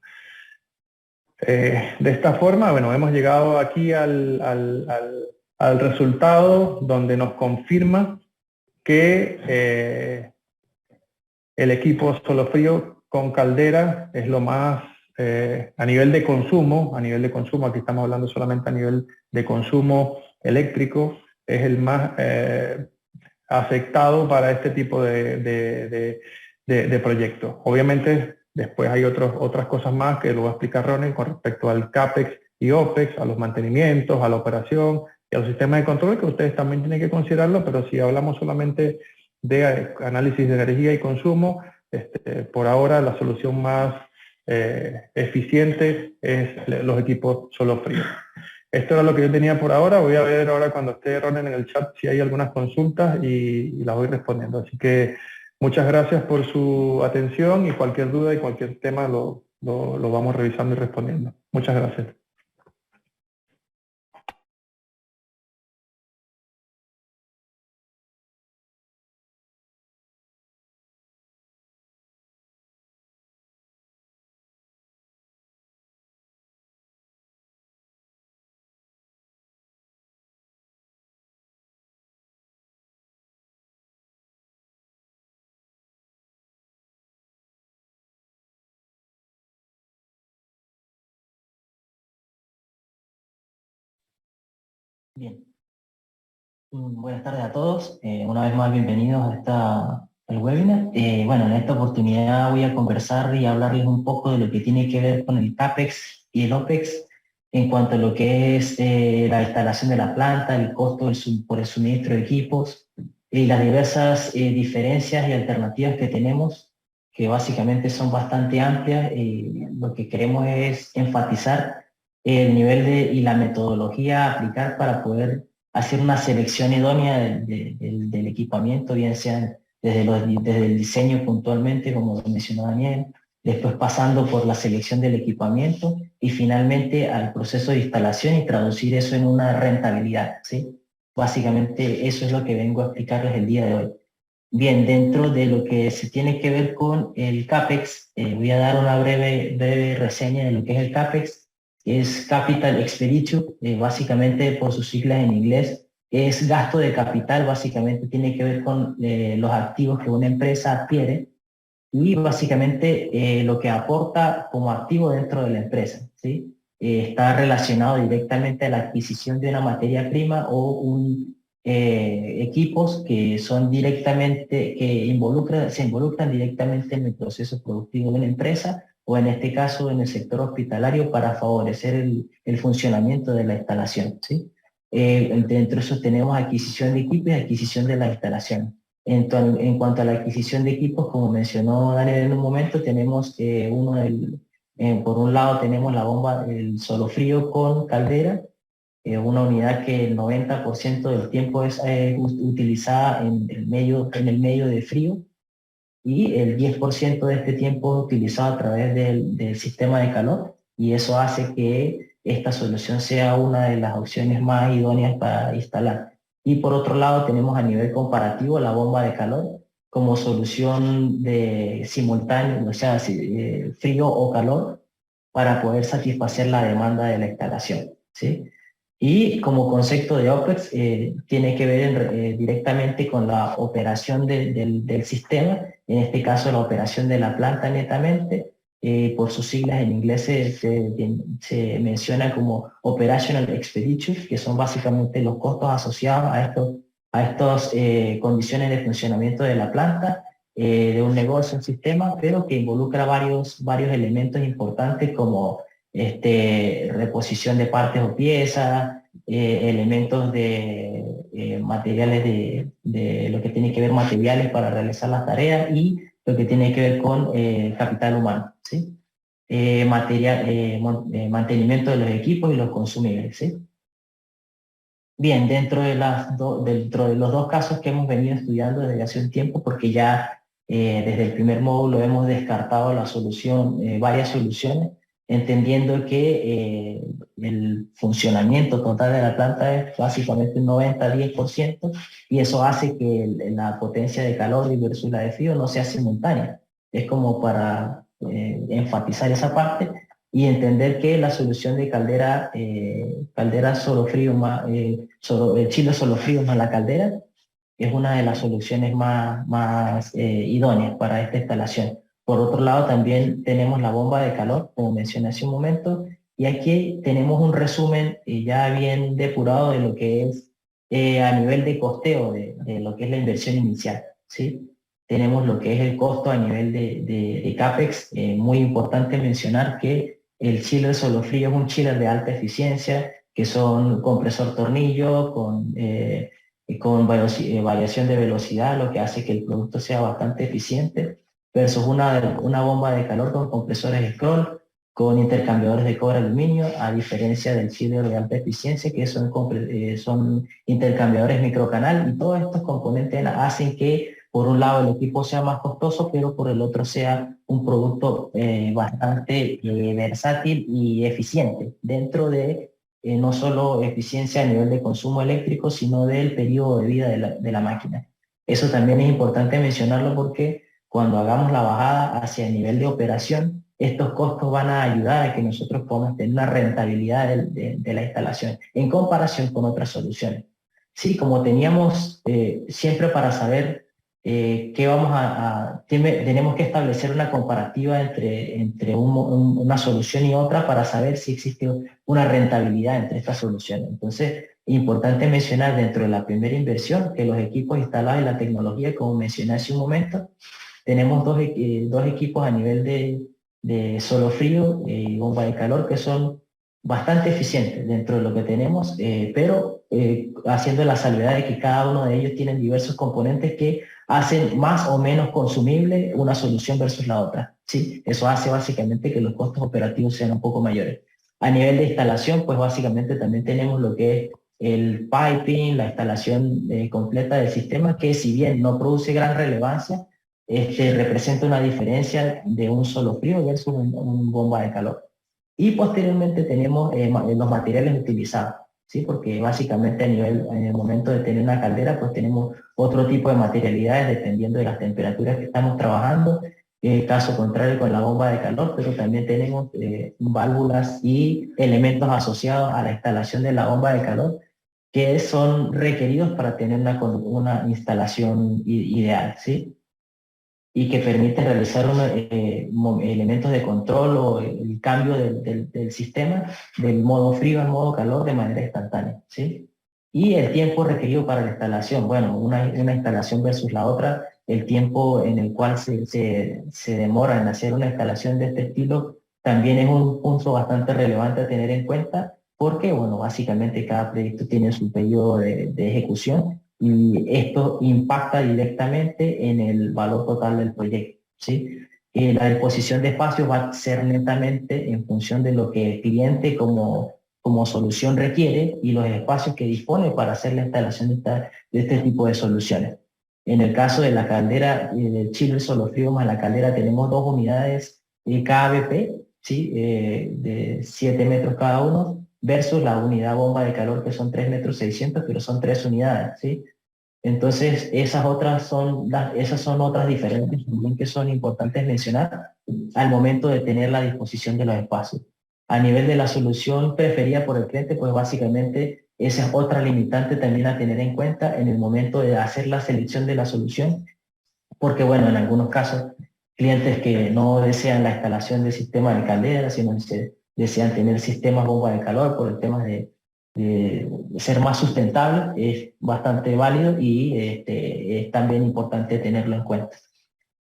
De esta forma, bueno, hemos llegado aquí al resultado donde nos confirma que el equipo solo frío con caldera es lo más, a nivel de consumo, aquí estamos hablando solamente a nivel de consumo eléctrico, es el más aceptado para este tipo de proyectos. Obviamente, después hay otras cosas más que lo va a explicar Ronen con respecto al CAPEX y OPEX, a los mantenimientos, a la operación y a los sistemas de control, que ustedes también tienen que considerarlo, pero si hablamos solamente de análisis de energía y consumo, por ahora la solución más eficiente es los equipos solo fríos. Esto era lo que yo tenía por ahora. Voy a ver ahora cuando esté Ronen en el chat si hay algunas consultas y las voy respondiendo. Así que muchas gracias por su atención, y cualquier duda y cualquier tema lo vamos revisando y respondiendo. Muchas gracias. Bien. Buenas tardes a todos. Una vez más, bienvenidos al webinar. Bueno, en esta oportunidad voy a conversar y hablarles un poco de lo que tiene que ver con el CAPEX y el OPEX en cuanto a lo que es la instalación de la planta, el costo por el suministro de equipos y las diversas diferencias y alternativas que tenemos, que básicamente son bastante amplias. Lo que queremos es enfatizar el nivel y la metodología a aplicar para poder hacer una selección idónea del equipamiento, bien sea desde el diseño puntualmente, como lo mencionó Daniel, después pasando por la selección del equipamiento y finalmente al proceso de instalación y traducir eso en una rentabilidad, ¿sí? Básicamente eso es lo que vengo a explicarles el día de hoy. Bien, dentro de lo que se tiene que ver con el CAPEX, voy a dar una breve reseña de lo que es el CAPEX. Es Capital Expenditure, básicamente por sus siglas en inglés, es gasto de capital. Básicamente tiene que ver con los activos que una empresa adquiere y básicamente lo que aporta como activo dentro de la empresa, ¿sí? Está relacionado directamente a la adquisición de una materia prima o equipos que son directamente, se involucran directamente en el proceso productivo de una empresa, o en este caso en el sector hospitalario, para favorecer el funcionamiento de la instalación, ¿sí? Dentro de eso tenemos adquisición de equipos y adquisición de la instalación. En cuanto a la adquisición de equipos, como mencionó Daniel en un momento, tenemos por un lado tenemos la bomba, el solo frío con caldera, una unidad que el 90% del tiempo es utilizada en el medio de frío, y el 10% de este tiempo es utilizado a través del sistema de calor, y eso hace que esta solución sea una de las opciones más idóneas para instalar. Y por otro lado tenemos a nivel comparativo la bomba de calor como solución de simultáneo, o sea, frío o calor, para poder satisfacer la demanda de la instalación, ¿sí? Y como concepto de OPEX, tiene que ver directamente con la operación del sistema, en este caso la operación de la planta netamente. Por sus siglas en inglés se menciona como Operational Expenditures, que son básicamente los costos asociados a estas condiciones de funcionamiento de la planta, de un negocio, un sistema, pero que involucra varios elementos importantes como reposición de partes o piezas, elementos de materiales de lo que tiene que ver materiales para realizar las tareas, y lo que tiene que ver con capital humano, ¿sí? Mantenimiento de los equipos y los consumibles, ¿sí? Bien, dentro de los dos casos que hemos venido estudiando desde hace un tiempo, porque ya desde el primer módulo hemos descartado varias soluciones, entendiendo que el funcionamiento total de la planta es básicamente un 90-10%, y eso hace que la potencia de calor versus la de frío no sea simultánea. Es como para enfatizar esa parte y entender que la solución de caldera solo frío más, chile solo frío más la caldera, es una de las soluciones más idóneas para esta instalación. Por otro lado, también tenemos la bomba de calor, como mencioné hace un momento, y aquí tenemos un resumen ya bien depurado de lo que es a nivel de costeo de lo que es la inversión inicial, ¿sí? Tenemos lo que es el costo a nivel de CAPEX. Muy importante mencionar que el chiller solo frío es un chiller de alta eficiencia, que son compresor tornillo con variación de velocidad, lo que hace que el producto sea bastante eficiente, versus una bomba de calor con compresores scroll, con intercambiadores de cobre-aluminio, a diferencia del chiller de alta eficiencia, que son intercambiadores microcanal, y todos estos componentes hacen que, por un lado, el equipo sea más costoso, pero por el otro sea un producto bastante versátil y eficiente dentro de no solo eficiencia a nivel de consumo eléctrico, sino del periodo de vida de la máquina. Eso también es importante mencionarlo, porque cuando hagamos la bajada hacia el nivel de operación, estos costos van a ayudar a que nosotros podamos tener una rentabilidad de la instalación en comparación con otras soluciones. Sí, como teníamos siempre para saber tenemos que establecer una comparativa entre una solución y otra para saber si existe una rentabilidad entre estas soluciones. Entonces, importante mencionar dentro de la primera inversión que los equipos instalados en la tecnología, como mencioné hace un momento, tenemos dos equipos a nivel de solo frío y bomba de calor, que son bastante eficientes dentro de lo que tenemos, pero haciendo la salvedad de que cada uno de ellos tienen diversos componentes que hacen más o menos consumible una solución versus la otra, ¿sí? Eso hace básicamente que los costos operativos sean un poco mayores. A nivel de instalación, pues básicamente también tenemos lo que es el piping, la instalación completa del sistema, que si bien no produce gran relevancia, representa una diferencia de un solo frío versus un bomba de calor. Y posteriormente tenemos los materiales utilizados, ¿sí? Porque básicamente en el momento de tener una caldera, pues tenemos otro tipo de materialidades dependiendo de las temperaturas que estamos trabajando, caso contrario con la bomba de calor, pero también tenemos válvulas y elementos asociados a la instalación de la bomba de calor que son requeridos para tener una instalación ideal, ¿sí? Y que permite realizar elementos de control o el cambio del sistema del modo frío al modo calor de manera instantánea, ¿sí? Y el tiempo requerido para la instalación, bueno, una instalación versus la otra, el tiempo en el cual se demora en hacer una instalación de este estilo también es un punto bastante relevante a tener en cuenta, porque, bueno, básicamente cada proyecto tiene su periodo de ejecución y esto impacta directamente en el valor total del proyecto, ¿sí? La disposición de espacios va a ser netamente en función de lo que el cliente como solución requiere y los espacios que dispone para hacer la instalación de este tipo de soluciones. En el caso de la caldera del chiller solo frío más la caldera tenemos 2 unidades kVp, ¿sí? De 7 metros cada uno, versus la unidad bomba de calor que son 3,6 metros, pero son 3 unidades, ¿sí? Entonces, esas son otras diferencias también que son importantes mencionar al momento de tener la disposición de los espacios. A nivel de la solución preferida por el cliente, pues básicamente esa es otra limitante también a tener en cuenta en el momento de hacer la selección de la solución, porque bueno, en algunos casos, clientes que no desean la instalación de sistema de caldera, sino que desean tener sistemas bomba de calor por el tema de ser más sustentable, es bastante válido y es también importante tenerlo en cuenta.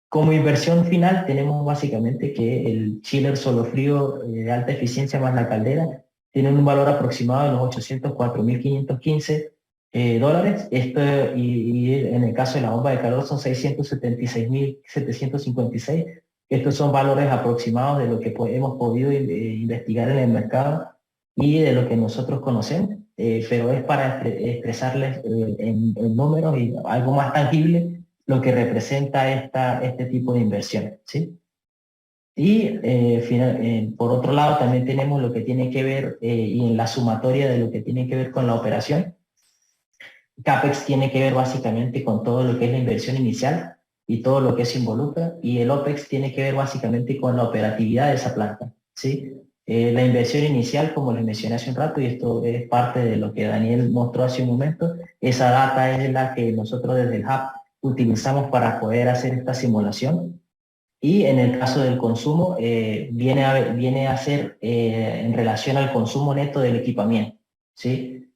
Como inversión final tenemos básicamente que el chiller solo frío de alta eficiencia más la caldera tienen un valor aproximado de los $804.515. Esto, y en el caso de la bomba de calor son 676.756. Estos son valores aproximados de lo que hemos podido investigar en el mercado y de lo que nosotros conocemos, pero es para expresarles en números y algo más tangible lo que representa este tipo de inversión, ¿sí? Y por otro lado también tenemos lo que tiene que ver, y en la sumatoria de lo que tiene que ver con la operación, CAPEX tiene que ver básicamente con todo lo que es la inversión inicial y todo lo que se involucra, y el OPEX tiene que ver básicamente con la operatividad de esa planta, ¿sí? La inversión inicial, como les mencioné hace un rato, y esto es parte de lo que Daniel mostró hace un momento, esa data es la que nosotros desde el Hub utilizamos para poder hacer esta simulación. Y en el caso del consumo, viene a ser en relación al consumo neto del equipamiento, ¿sí?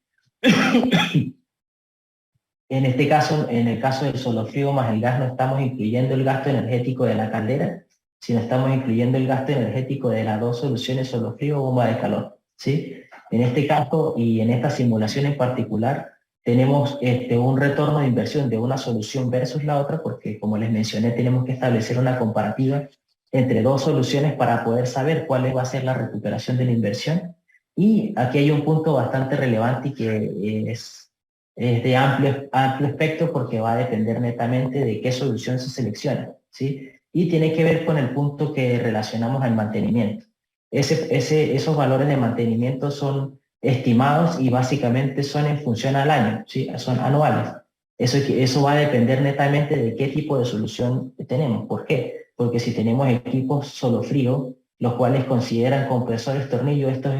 En este caso, en el caso del solo frío más el gas, no estamos incluyendo el gasto energético de la caldera, sino estamos incluyendo el gasto energético de las dos soluciones solo frío o bomba de calor, ¿sí? En este caso y en esta simulación en particular, tenemos un retorno de inversión de una solución versus la otra, porque como les mencioné, tenemos que establecer una comparativa entre dos soluciones para poder saber cuál va a ser la recuperación de la inversión. Y aquí hay un punto bastante relevante y que es de amplio espectro, porque va a depender netamente de qué solución se selecciona, ¿sí? Y tiene que ver con el punto que relacionamos al mantenimiento. Esos valores de mantenimiento son estimados y básicamente son en función al año, ¿sí? Son anuales. Eso va a depender netamente de qué tipo de solución tenemos. ¿Por qué? Porque si tenemos equipos solo frío, los cuales consideran compresores tornillo, estos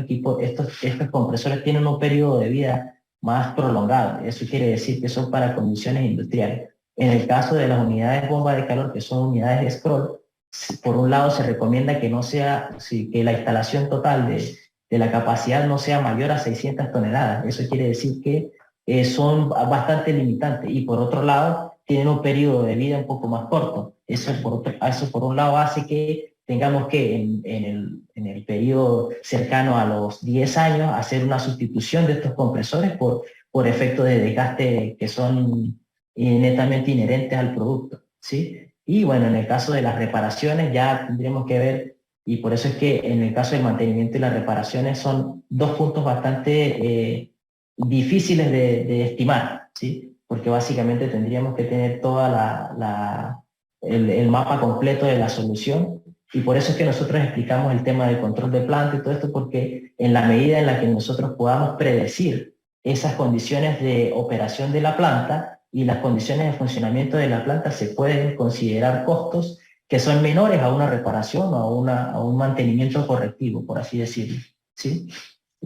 compresores tienen un periodo de vida más prolongado. Eso quiere decir que son para condiciones industriales. En el caso de las unidades bomba de calor, que son unidades de scroll, por un lado se recomienda que no sea, que la instalación total de la capacidad no sea mayor a 600 toneladas. Eso quiere decir que son bastante limitantes, y por otro lado tienen un periodo de vida un poco más corto. Eso por un lado hace que tengamos que en el periodo cercano a los 10 años hacer una sustitución de estos compresores por efectos de desgaste que son netamente inherentes al producto, ¿sí? Y bueno, en el caso de las reparaciones ya tendríamos que ver, y por eso es que en el caso del mantenimiento y las reparaciones son dos puntos bastante difíciles de estimar, ¿sí? Porque básicamente tendríamos que tener toda el mapa completo de la solución, y por eso es que nosotros explicamos el tema del control de planta y todo esto, porque en la medida en la que nosotros podamos predecir esas condiciones de operación de la planta y las condiciones de funcionamiento de la planta, se pueden considerar costos que son menores a una reparación o a un mantenimiento correctivo, por así decirlo, ¿sí?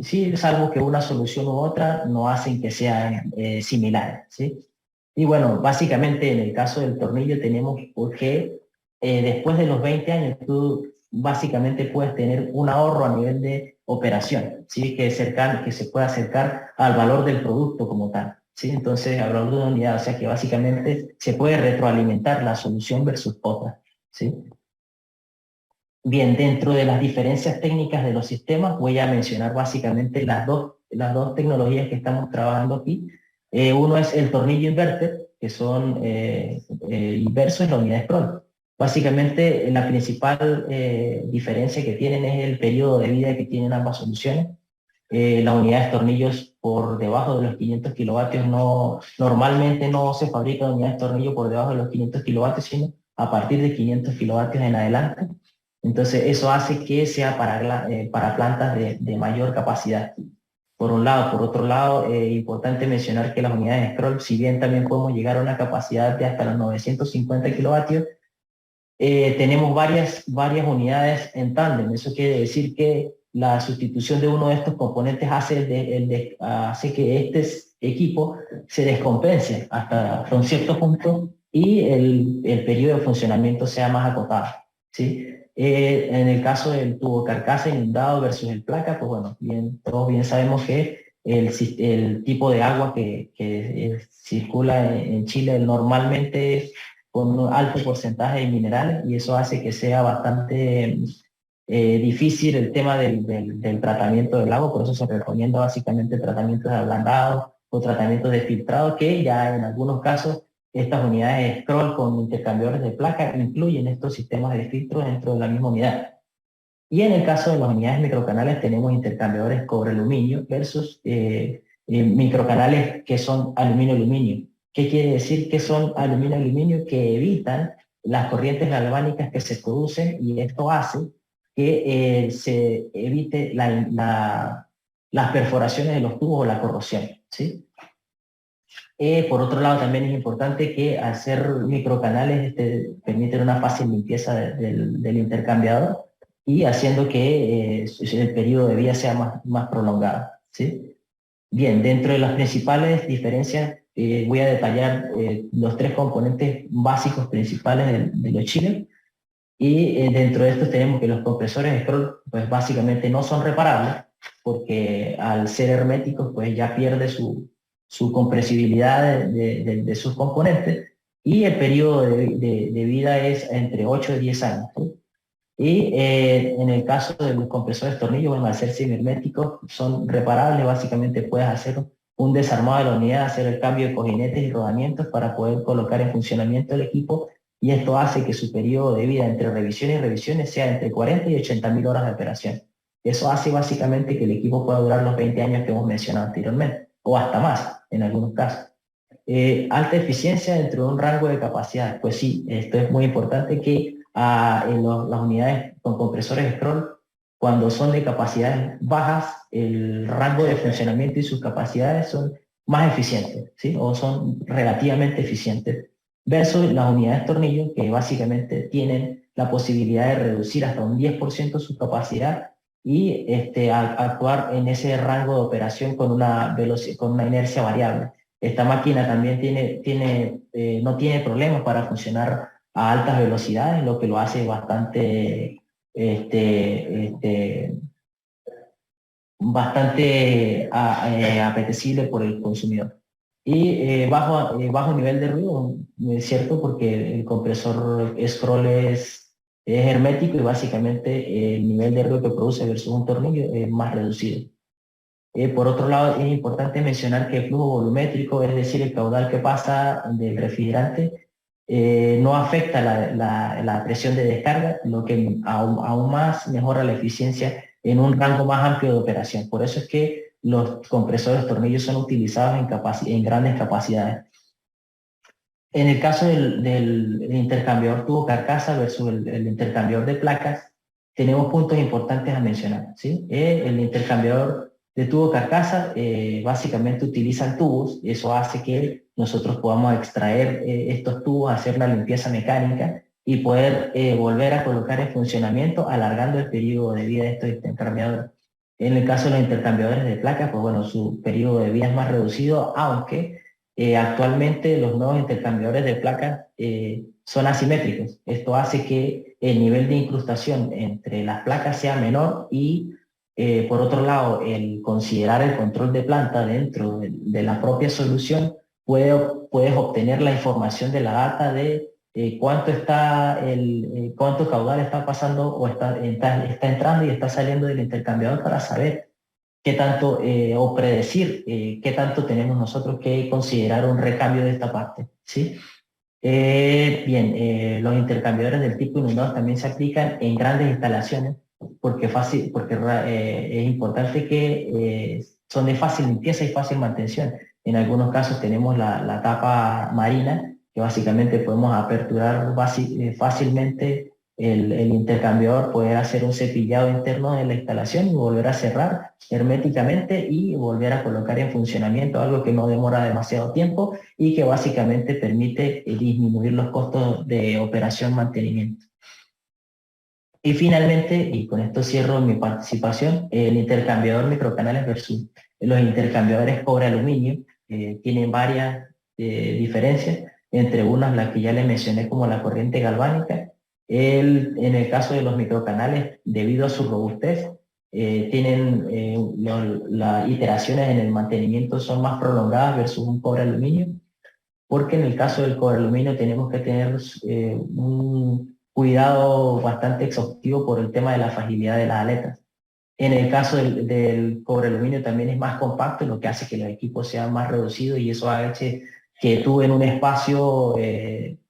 Sí, salvo que una solución u otra no hacen que sean similares, ¿sí? Y bueno, básicamente en el caso del tornillo tenemos que después de los 20 años tú básicamente puedes tener un ahorro a nivel de operación, ¿sí? Que se pueda acercar al valor del producto como tal, ¿sí? Entonces, al valor de una unidad, o sea que básicamente se puede retroalimentar la solución versus otra, ¿sí? Bien, dentro de las diferencias técnicas de los sistemas, voy a mencionar básicamente las dos tecnologías que estamos trabajando aquí. Uno es el tornillo inverter, que son inversos en la unidad de scroll. Básicamente, la principal diferencia que tienen es el periodo de vida que tienen ambas soluciones. Las unidades de tornillos por debajo de los 500 kilovatios normalmente no se fabrican unidades de tornillo por debajo de los 500 kilovatios, sino a partir de 500 kilovatios en adelante. Entonces eso hace que sea para plantas de mayor capacidad. Por un lado. Por otro lado, importante mencionar que las unidades de scroll, si bien también podemos llegar a una capacidad de hasta los 950 kilovatios, tenemos varias unidades en tándem. Eso quiere decir que la sustitución de uno de estos componentes hace que este equipo se descompense hasta un cierto punto y el periodo de funcionamiento sea más acotado, ¿sí? En el caso del tubo carcasa inundado versus el placa, pues bueno, todos bien sabemos que el tipo de agua que circula en Chile normalmente es con un alto porcentaje de minerales, y eso hace que sea bastante difícil el tema del tratamiento del agua. Por eso se recomienda básicamente tratamientos de ablandado o tratamientos de filtrado, que ya en algunos casos estas unidades de scroll con intercambiadores de placa incluyen estos sistemas de filtro dentro de la misma unidad. Y en el caso de las unidades microcanales tenemos intercambiadores cobre-aluminio versus microcanales que son aluminio-aluminio. ¿Qué quiere decir que son aluminio-aluminio? Que evitan las corrientes galvánicas que se producen, y esto hace que se evite las perforaciones de los tubos o la corrosión, ¿sí? Por otro lado, también es importante que al ser microcanales permiten una fácil limpieza del intercambiador, y haciendo que el periodo de vida sea más prolongado, ¿sí? Bien, dentro de las principales diferencias voy a detallar los tres componentes básicos principales de los chillers, y dentro de estos tenemos que los compresores de scroll pues básicamente no son reparables, porque al ser herméticos pues ya pierde su compresibilidad de sus componentes, y el periodo de vida es entre 8 y 10 años, ¿sí? Y en el caso de los compresores de tornillo, bueno, al ser semiherméticos son reparables. Básicamente puedes hacer un desarmado de la unidad, hacer el cambio de cojinetes y rodamientos para poder colocar en funcionamiento el equipo, y esto hace que su periodo de vida entre revisiones y revisiones sea entre 40 y 80.000 horas de operación. Eso hace básicamente que el equipo pueda durar los 20 años que hemos mencionado anteriormente, o hasta más en algunos casos. Alta eficiencia dentro de un rango de capacidad. Pues sí, esto es muy importante, que las unidades con compresores scroll, cuando son de capacidades bajas, el rango de funcionamiento y sus capacidades son más eficientes, ¿sí? O son relativamente eficientes, versus las unidades de tornillo, que básicamente tienen la posibilidad de reducir hasta un 10% su capacidad y actuar en ese rango de operación con una inercia variable. Esta máquina también no tiene problemas para funcionar a altas velocidades, lo que lo hace bastante apetecible por el consumidor. Y bajo nivel de ruido, es cierto, porque el compresor scroll es hermético, y básicamente el nivel de ruido que produce versus un tornillo es más reducido. Por otro lado, es importante mencionar que el flujo volumétrico, es decir, el caudal que pasa del refrigerante, no afecta la presión de descarga, lo que aún más mejora la eficiencia en un rango más amplio de operación. Por eso es que los compresores tornillos son utilizados en grandes capacidades. En el caso del intercambiador tubo carcasa versus el intercambiador de placas, tenemos puntos importantes a mencionar, ¿sí? El intercambiador de tubo carcasa básicamente utilizan tubos, y eso hace que nosotros podamos extraer estos tubos, hacer la limpieza mecánica y poder volver a colocar en funcionamiento, alargando el periodo de vida de estos intercambiadores. En el caso de los intercambiadores de placas, pues bueno, su periodo de vida es más reducido, aunque actualmente los nuevos intercambiadores de placas son asimétricos. Esto hace que el nivel de incrustación entre las placas sea menor, y por otro lado, el considerar el control de planta dentro de la propia solución, puedes obtener la información de la data de cuánto caudal está pasando o está entrando y está saliendo del intercambiador para saber qué tanto, o predecir qué tanto tenemos nosotros que considerar un recambio de esta parte, ¿sí? Los intercambiadores del tipo inundados también se aplican en grandes instalaciones porque es importante que son de fácil limpieza y fácil mantención. En algunos casos tenemos la tapa marina, que básicamente podemos aperturar fácilmente el intercambiador, poder hacer un cepillado interno de la instalación y volver a cerrar herméticamente y volver a colocar en funcionamiento, algo que no demora demasiado tiempo y que básicamente permite disminuir los costos de operación mantenimiento. Y finalmente, y con esto cierro mi participación, el intercambiador microcanales versus los intercambiadores cobre-aluminio tienen varias diferencias, entre unas las que ya les mencioné como la corriente galvánica. En el caso de los microcanales, debido a su robustez, las iteraciones en el mantenimiento son más prolongadas versus un cobre-aluminio, porque en el caso del cobre-aluminio tenemos que tener un cuidado bastante exhaustivo por el tema de la fragilidad de las aletas. En el caso del cobre-aluminio también es más compacto, lo que hace que los equipos sean más reducidos y eso hace que tú en un espacio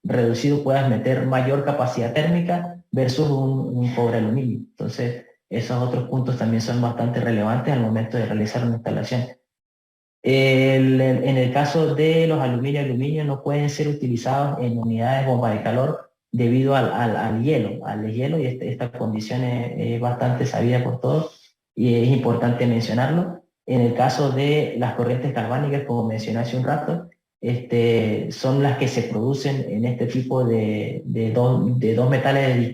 reducido puedas meter mayor capacidad térmica versus un cobre-aluminio. Entonces, esos otros puntos también son bastante relevantes al momento de realizar una instalación. En el caso de los aluminio no pueden ser utilizados en unidades bomba de calor debido al hielo, y esta condición es bastante sabida por todos y es importante mencionarlo. En el caso de las corrientes galvánicas, como mencioné hace un rato, son las que se producen en este tipo de dos metales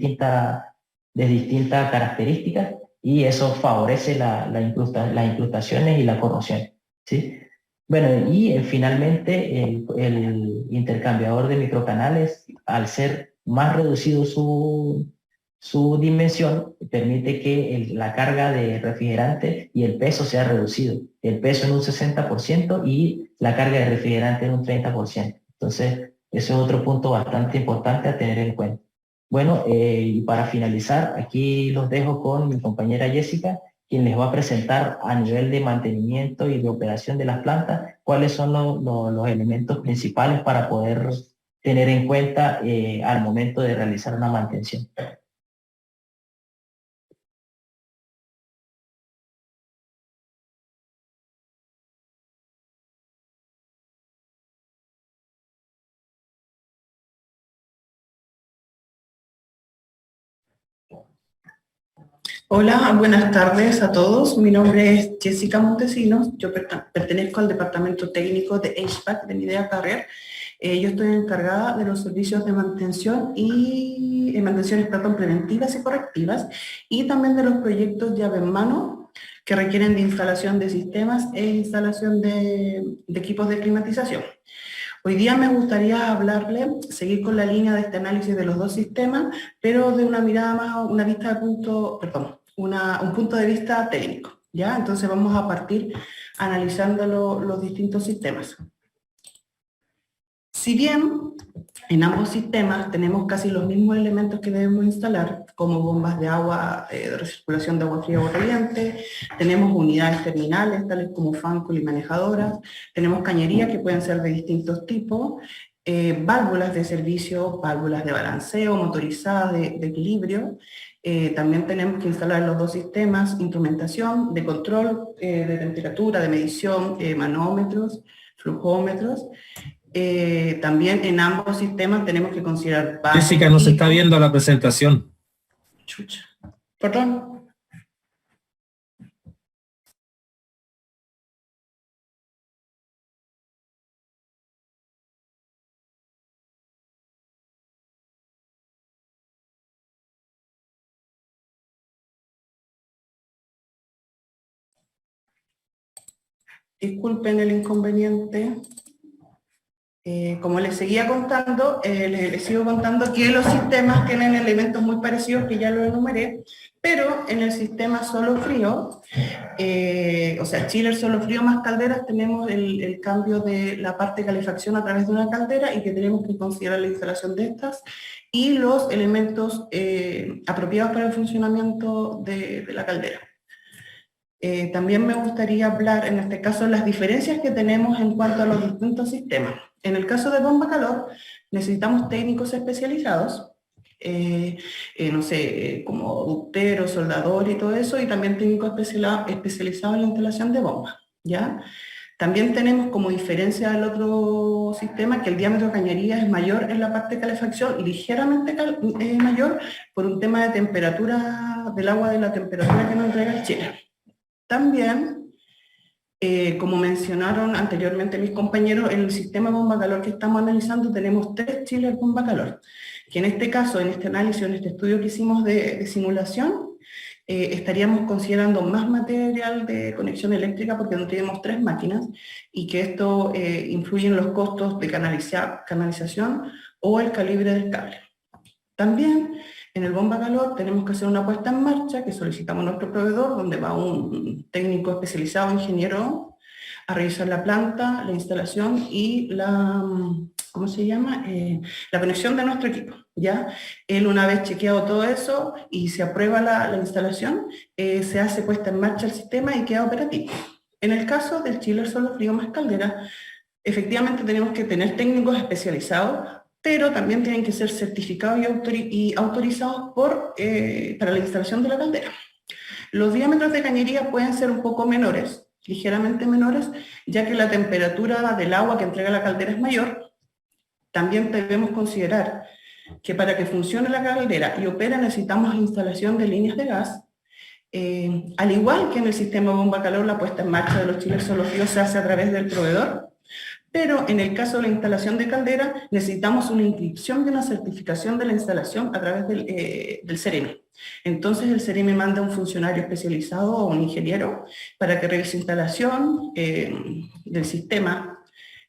de distintas características, y eso favorece las incrustaciones y la corrosión, ¿sí? Bueno, y finalmente el intercambiador de microcanales, al ser más reducido su dimensión, permite que la carga de refrigerante y el peso sea reducido. El peso en un 60% y la carga de refrigerante en un 30%. Entonces, eso es otro punto bastante importante a tener en cuenta. Bueno, y para finalizar, aquí los dejo con mi compañera Jessica, quien les va a presentar a nivel de mantenimiento y de operación de las plantas cuáles son los elementos principales para poder tener en cuenta al momento de realizar una mantención. Hola, buenas tardes a todos. Mi nombre es Jessica Montesinos. Yo pertenezco al departamento técnico de HVAC de Midea Carrier. Yo estoy encargada de los servicios de mantención y mantenciones preventivas y correctivas, y también de los proyectos llave en mano que requieren de instalación de sistemas e instalación de equipos de climatización. Hoy día me gustaría seguir con la línea de este análisis de los dos sistemas, pero de una mirada más, un punto de vista técnico, ¿ya? Entonces vamos a partir analizando los distintos sistemas. Si bien en ambos sistemas tenemos casi los mismos elementos que debemos instalar, como bombas de agua, de recirculación de agua fría o caliente, tenemos unidades terminales, tales como fáncul y manejadoras, tenemos cañerías que pueden ser de distintos tipos, válvulas de servicio, válvulas de balanceo, motorizadas de equilibrio. También tenemos que instalar los dos sistemas, instrumentación de control de temperatura, de medición, manómetros, flujómetros. También en ambos sistemas tenemos que considerar... Jessica, no se está viendo la presentación. Chucha. Perdón. Disculpen el inconveniente. Como les seguía contando, les sigo contando que los sistemas tienen elementos muy parecidos que ya lo enumeré, Pero en el sistema solo frío, o sea, chiller solo frío más calderas, tenemos el cambio de la parte de calefacción a través de una caldera y que tenemos que considerar la instalación de estas y los elementos apropiados para el funcionamiento de la caldera. También me gustaría hablar, en este caso, de las diferencias que tenemos en cuanto a los distintos sistemas. En el caso de bomba calor, necesitamos técnicos especializados, no sé, como ductero, soldador y todo eso, y también técnicos especializados en la instalación de bombas, ¿ya? También tenemos como diferencia del otro sistema que el diámetro de cañería es mayor en la parte de calefacción, ligeramente mayor por un tema de temperatura del agua, de la temperatura que nos entrega el chiller. También, como mencionaron anteriormente mis compañeros, en el sistema bomba calor que estamos analizando tenemos 3 chillers bomba calor, que en este caso, en este análisis, en este estudio que hicimos de simulación, estaríamos considerando más material de conexión eléctrica porque no tenemos 3 máquinas y que esto influye en los costos de canalización o el calibre del cable. También en el bomba calor tenemos que hacer una puesta en marcha que solicitamos a nuestro proveedor, donde va un técnico especializado, ingeniero, a revisar la planta, la instalación y la, ¿cómo se llama? La conexión de nuestro equipo, ¿ya? Él, una vez chequeado todo eso y se aprueba la instalación, se hace puesta en marcha el sistema y queda operativo. En el caso del chiller solo frío más caldera, efectivamente tenemos que tener técnicos especializados, pero también tienen que ser certificados y autorizados para la instalación de la caldera. Los diámetros de cañería pueden ser un poco menores, ligeramente menores, ya que la temperatura del agua que entrega la caldera es mayor. También debemos considerar que para que funcione la caldera y opere necesitamos instalación de líneas de gas. Al igual que en el sistema bomba calor, la puesta en marcha de los chillers solo fríos se hace a través del proveedor, pero en el caso de la instalación de caldera necesitamos una inscripción y una certificación de la instalación a través del CEREMI. Entonces el CEREMI manda un funcionario especializado o un ingeniero para que revise instalación del sistema,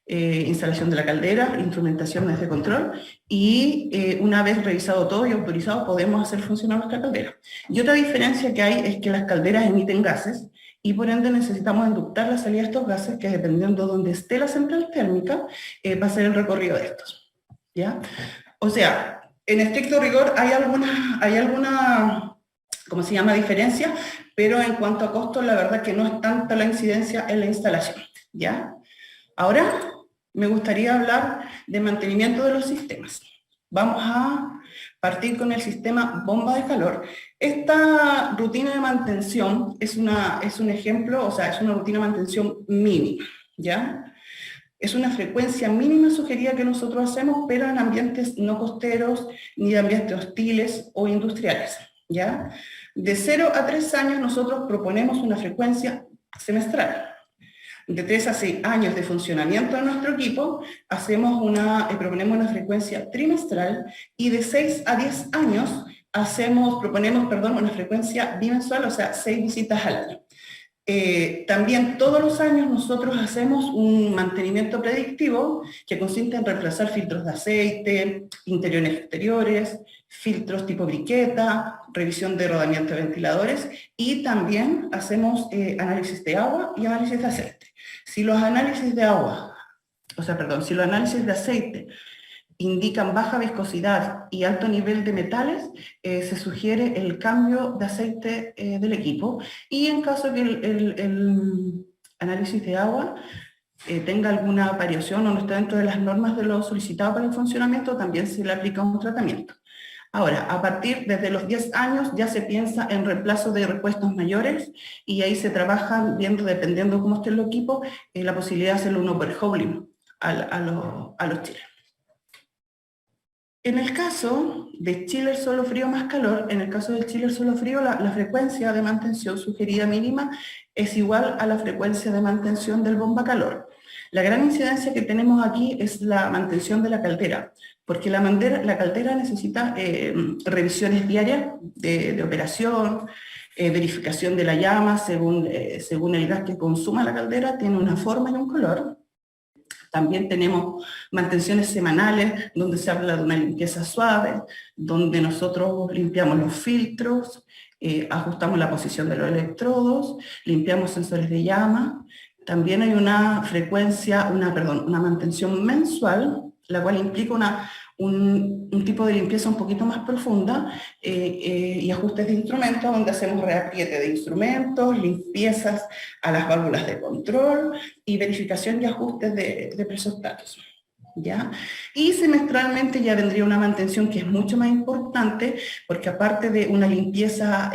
instalación de la caldera, instrumentaciones de control y una vez revisado todo y autorizado podemos hacer funcionar nuestra caldera. Y otra diferencia que hay es que las calderas emiten gases y por ende necesitamos inductar la salida de estos gases que dependiendo de donde esté la central térmica va a ser el recorrido de estos, ¿ya? O sea, en estricto rigor hay alguna, ¿cómo se llama?, diferencia, pero en cuanto a costos la verdad que no es tanta la incidencia en la instalación, ¿ya? Ahora me gustaría hablar de mantenimiento de los sistemas. Vamos a partir con el sistema bomba de calor. Esta rutina de mantención es un ejemplo, o sea, es una rutina de mantención mínima, ¿ya? Es una frecuencia mínima sugerida que nosotros hacemos, pero en ambientes no costeros, ni de ambientes hostiles o industriales, ¿ya? De 0 a 3 años nosotros proponemos una frecuencia semestral. De 3 a 6 años de funcionamiento de nuestro equipo, proponemos una frecuencia trimestral y de 6 a 10 años proponemos una frecuencia bimensual, o sea, 6 visitas al año. También todos los años nosotros hacemos un mantenimiento predictivo que consiste en reemplazar filtros de aceite, interiores exteriores, filtros tipo briqueta, revisión de rodamiento de ventiladores y también hacemos análisis de agua y análisis de aceite. Si los análisis de aceite indican baja viscosidad y alto nivel de metales, se sugiere el cambio de aceite del equipo y en caso que el análisis de agua tenga alguna variación o no esté dentro de las normas de lo solicitado para el funcionamiento, también se le aplica un tratamiento. Ahora, a partir desde los 10 años ya se piensa en reemplazo de repuestos mayores y ahí se trabaja viendo, dependiendo cómo esté el equipo, la posibilidad de hacerle un overhauling a los chillers. En el caso de chiller solo frío más calor, en el caso del chiller solo frío, la frecuencia de mantención sugerida mínima es igual a la frecuencia de mantención del bomba calor. La gran incidencia que tenemos aquí es la mantención de la caldera, porque la caldera necesita revisiones diarias de operación, verificación de la llama según el gas que consuma la caldera, tiene una forma y un color. También tenemos mantenciones semanales, donde se habla de una limpieza suave, donde nosotros limpiamos los filtros, ajustamos la posición de los electrodos, limpiamos sensores de llama. También hay una una mantención mensual, la cual implica un tipo de limpieza un poquito más profunda y ajustes de instrumentos, donde hacemos reapriete de instrumentos, limpiezas a las válvulas de control y verificación y ajustes de presostatos. ¿Ya? Y semestralmente ya vendría una mantención que es mucho más importante, porque aparte de una limpieza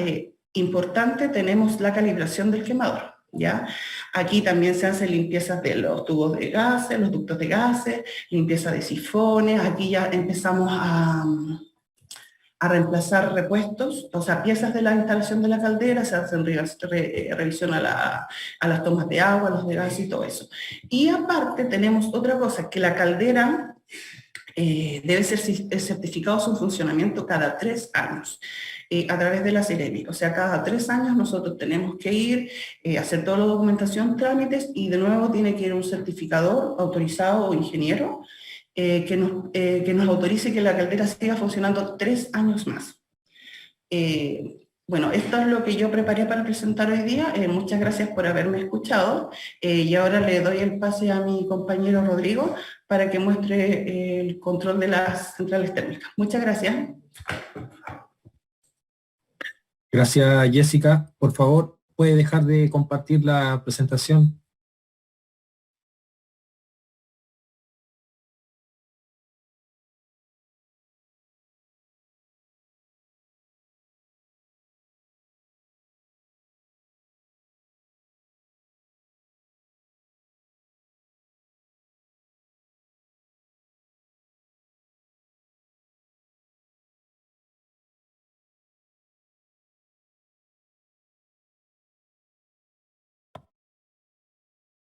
importante, tenemos la calibración del quemador. ¿Ya? Aquí también se hacen limpiezas de los tubos de gases, los ductos de gases, limpieza de sifones. Aquí ya empezamos a reemplazar repuestos, o sea, piezas de la instalación de la caldera, se hacen revisión a las tomas de agua, los de gas y todo eso. Y aparte tenemos otra cosa, que la caldera debe ser certificado su funcionamiento cada 3 años. A través de la Ceremi, o sea, cada 3 años nosotros tenemos que ir, hacer toda la documentación, trámites, y de nuevo tiene que ir un certificador autorizado o ingeniero que nos autorice que la caldera siga funcionando 3 años más. Bueno, esto es lo que yo preparé para presentar hoy día. Muchas gracias por haberme escuchado, y ahora le doy el pase a mi compañero Rodrigo para que muestre el control de las centrales térmicas. Muchas gracias. Gracias, Jessica. Por favor, ¿puede dejar de compartir la presentación?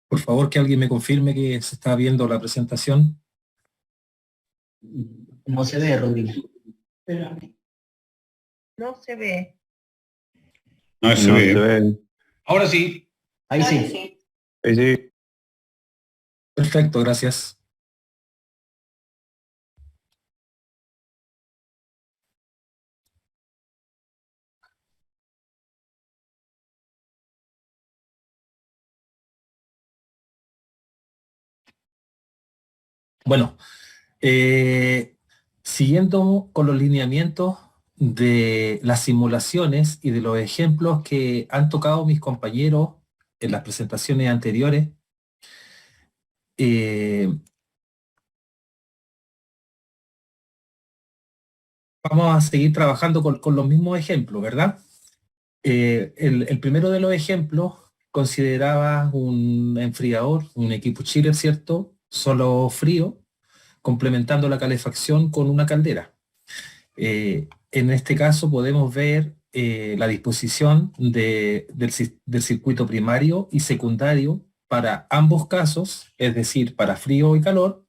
Por favor, que alguien me confirme que se está viendo la presentación. No se ve, Rodrigo. No se ve. No se ve. Ahora sí. Ahí sí. Sí, sí. Perfecto, gracias. Bueno, siguiendo con los lineamientos de las simulaciones y de los ejemplos que han tocado mis compañeros en las presentaciones anteriores, vamos a seguir trabajando con los mismos ejemplos, ¿verdad? El primero de los ejemplos consideraba un enfriador, un equipo chiller, ¿cierto? Solo frío, complementando la calefacción con una caldera. En este caso podemos ver la disposición del circuito primario y secundario para ambos casos, es decir, para frío y calor,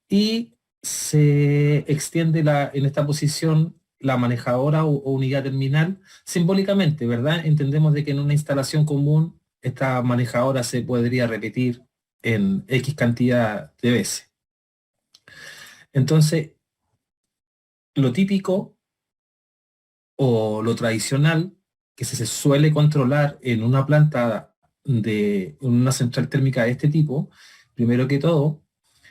y se extiende en esta posición la manejadora o unidad terminal simbólicamente, ¿verdad? Entendemos de que en una instalación común esta manejadora se podría repetir en X cantidad de veces. Entonces, lo típico o lo tradicional que se suele controlar en una planta en una central térmica de este tipo, primero que todo,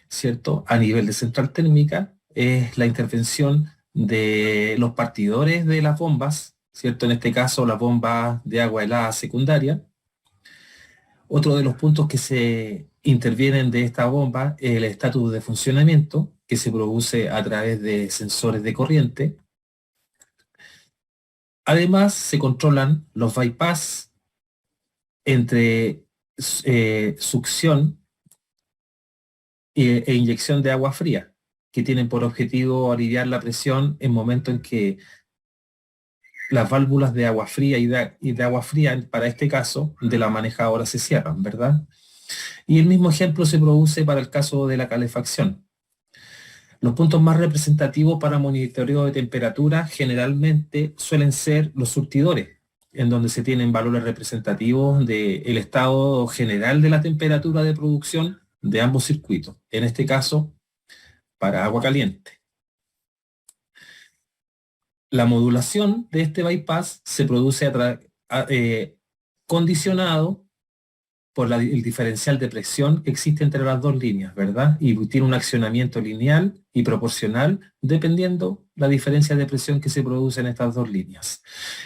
¿cierto? A nivel de central térmica, es la intervención de los partidores de las bombas, ¿cierto? En este caso, las bombas de agua helada secundaria. Otro de los puntos que se intervienen de esta bomba es el estatus de funcionamiento, que se produce a través de sensores de corriente. Además, se controlan los bypass entre succión e inyección de agua fría, que tienen por objetivo aliviar la presión en momento en que las válvulas de agua fría y de agua fría, para este caso, de la manejadora se cierran, ¿verdad? Y el mismo ejemplo se produce para el caso de la calefacción. Los puntos más representativos para monitoreo de temperatura generalmente suelen ser los surtidores, en donde se tienen valores representativos del estado general de la temperatura de producción de ambos circuitos, en este caso para agua caliente. La modulación de este bypass se produce condicionado por el diferencial de presión que existe entre las dos líneas, ¿verdad? Y tiene un accionamiento lineal y proporcional dependiendo la diferencia de presión que se produce en estas dos líneas.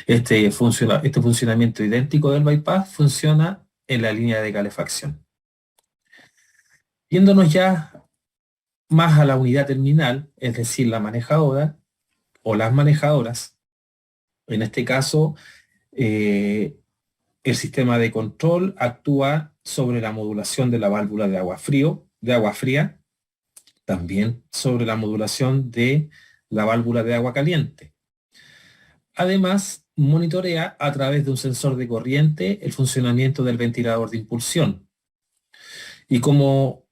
Este funcionamiento idéntico del bypass funciona en la línea de calefacción. Yéndonos ya más a la unidad terminal, es decir, la manejadora o las manejadoras, en este caso, el sistema de control actúa sobre la modulación de la válvula de agua fría, también sobre la modulación de la válvula de agua caliente. Además, monitorea a través de un sensor de corriente el funcionamiento del ventilador de impulsión. Y como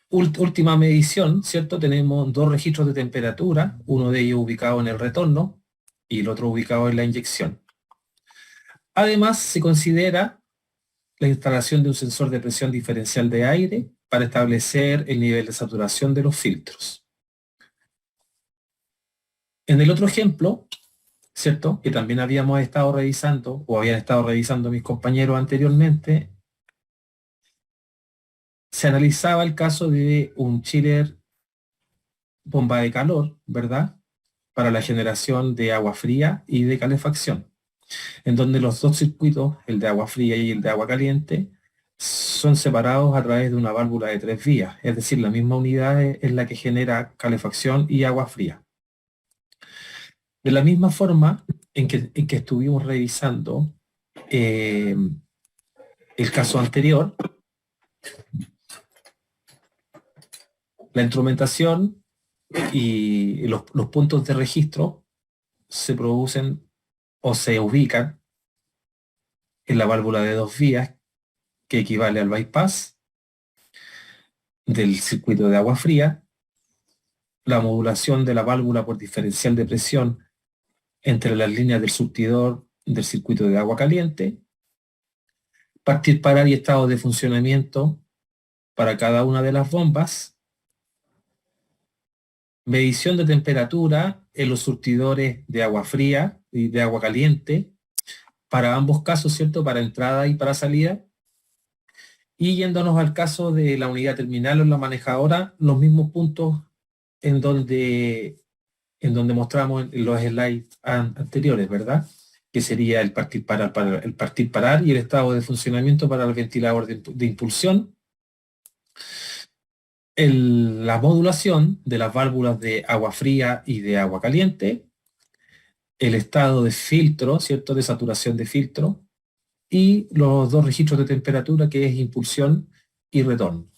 última medición, ¿cierto? Tenemos dos registros de temperatura, uno de ellos ubicado en el retorno y el otro ubicado en la inyección. Además, se considera la instalación de un sensor de presión diferencial de aire para establecer el nivel de saturación de los filtros. En el otro ejemplo, ¿cierto?, que también habíamos estado revisando, o habían estado revisando mis compañeros anteriormente, se analizaba el caso de un chiller bomba de calor, ¿verdad?, para la generación de agua fría y de calefacción, en donde los dos circuitos, el de agua fría y el de agua caliente, son separados a través de una válvula de 3 vías, es decir, la misma unidad es la que genera calefacción y agua fría. De la misma forma en que estuvimos revisando el caso anterior, la instrumentación y los puntos de registro se producen o se ubican en la válvula de 2 vías, que equivale al bypass del circuito de agua fría, la modulación de la válvula por diferencial de presión entre las líneas del surtidor del circuito de agua caliente, partir, parar y estado de funcionamiento para cada una de las bombas, medición de temperatura en los surtidores de agua fría y de agua caliente, para ambos casos, ¿cierto?, para entrada y para salida. Y yéndonos al caso de la unidad terminal o la manejadora, los mismos puntos en donde mostramos en los slides anteriores, ¿verdad?, que sería el partir parar y el estado de funcionamiento para el ventilador de impulsión, la modulación de las válvulas de agua fría y de agua caliente, el estado de filtro, ¿cierto?, de saturación de filtro, y los dos registros de temperatura, que es impulsión y retorno.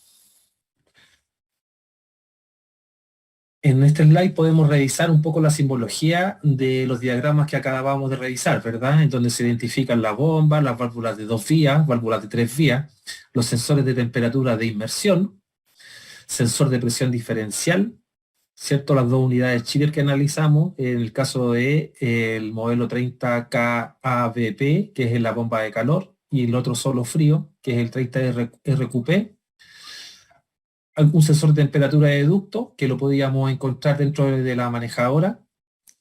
En este slide podemos revisar un poco la simbología de los diagramas que acabamos de revisar, ¿verdad?, en donde se identifican las bombas, las válvulas de 2 vías, válvulas de 3 vías, los sensores de temperatura de inmersión, sensor de presión diferencial, ¿cierto?, las dos unidades chiller que analizamos, en el caso de el modelo 30KABP, que es la bomba de calor, y el otro solo frío, que es el 30RQP, algún sensor de temperatura de ducto, que lo podíamos encontrar dentro de la manejadora,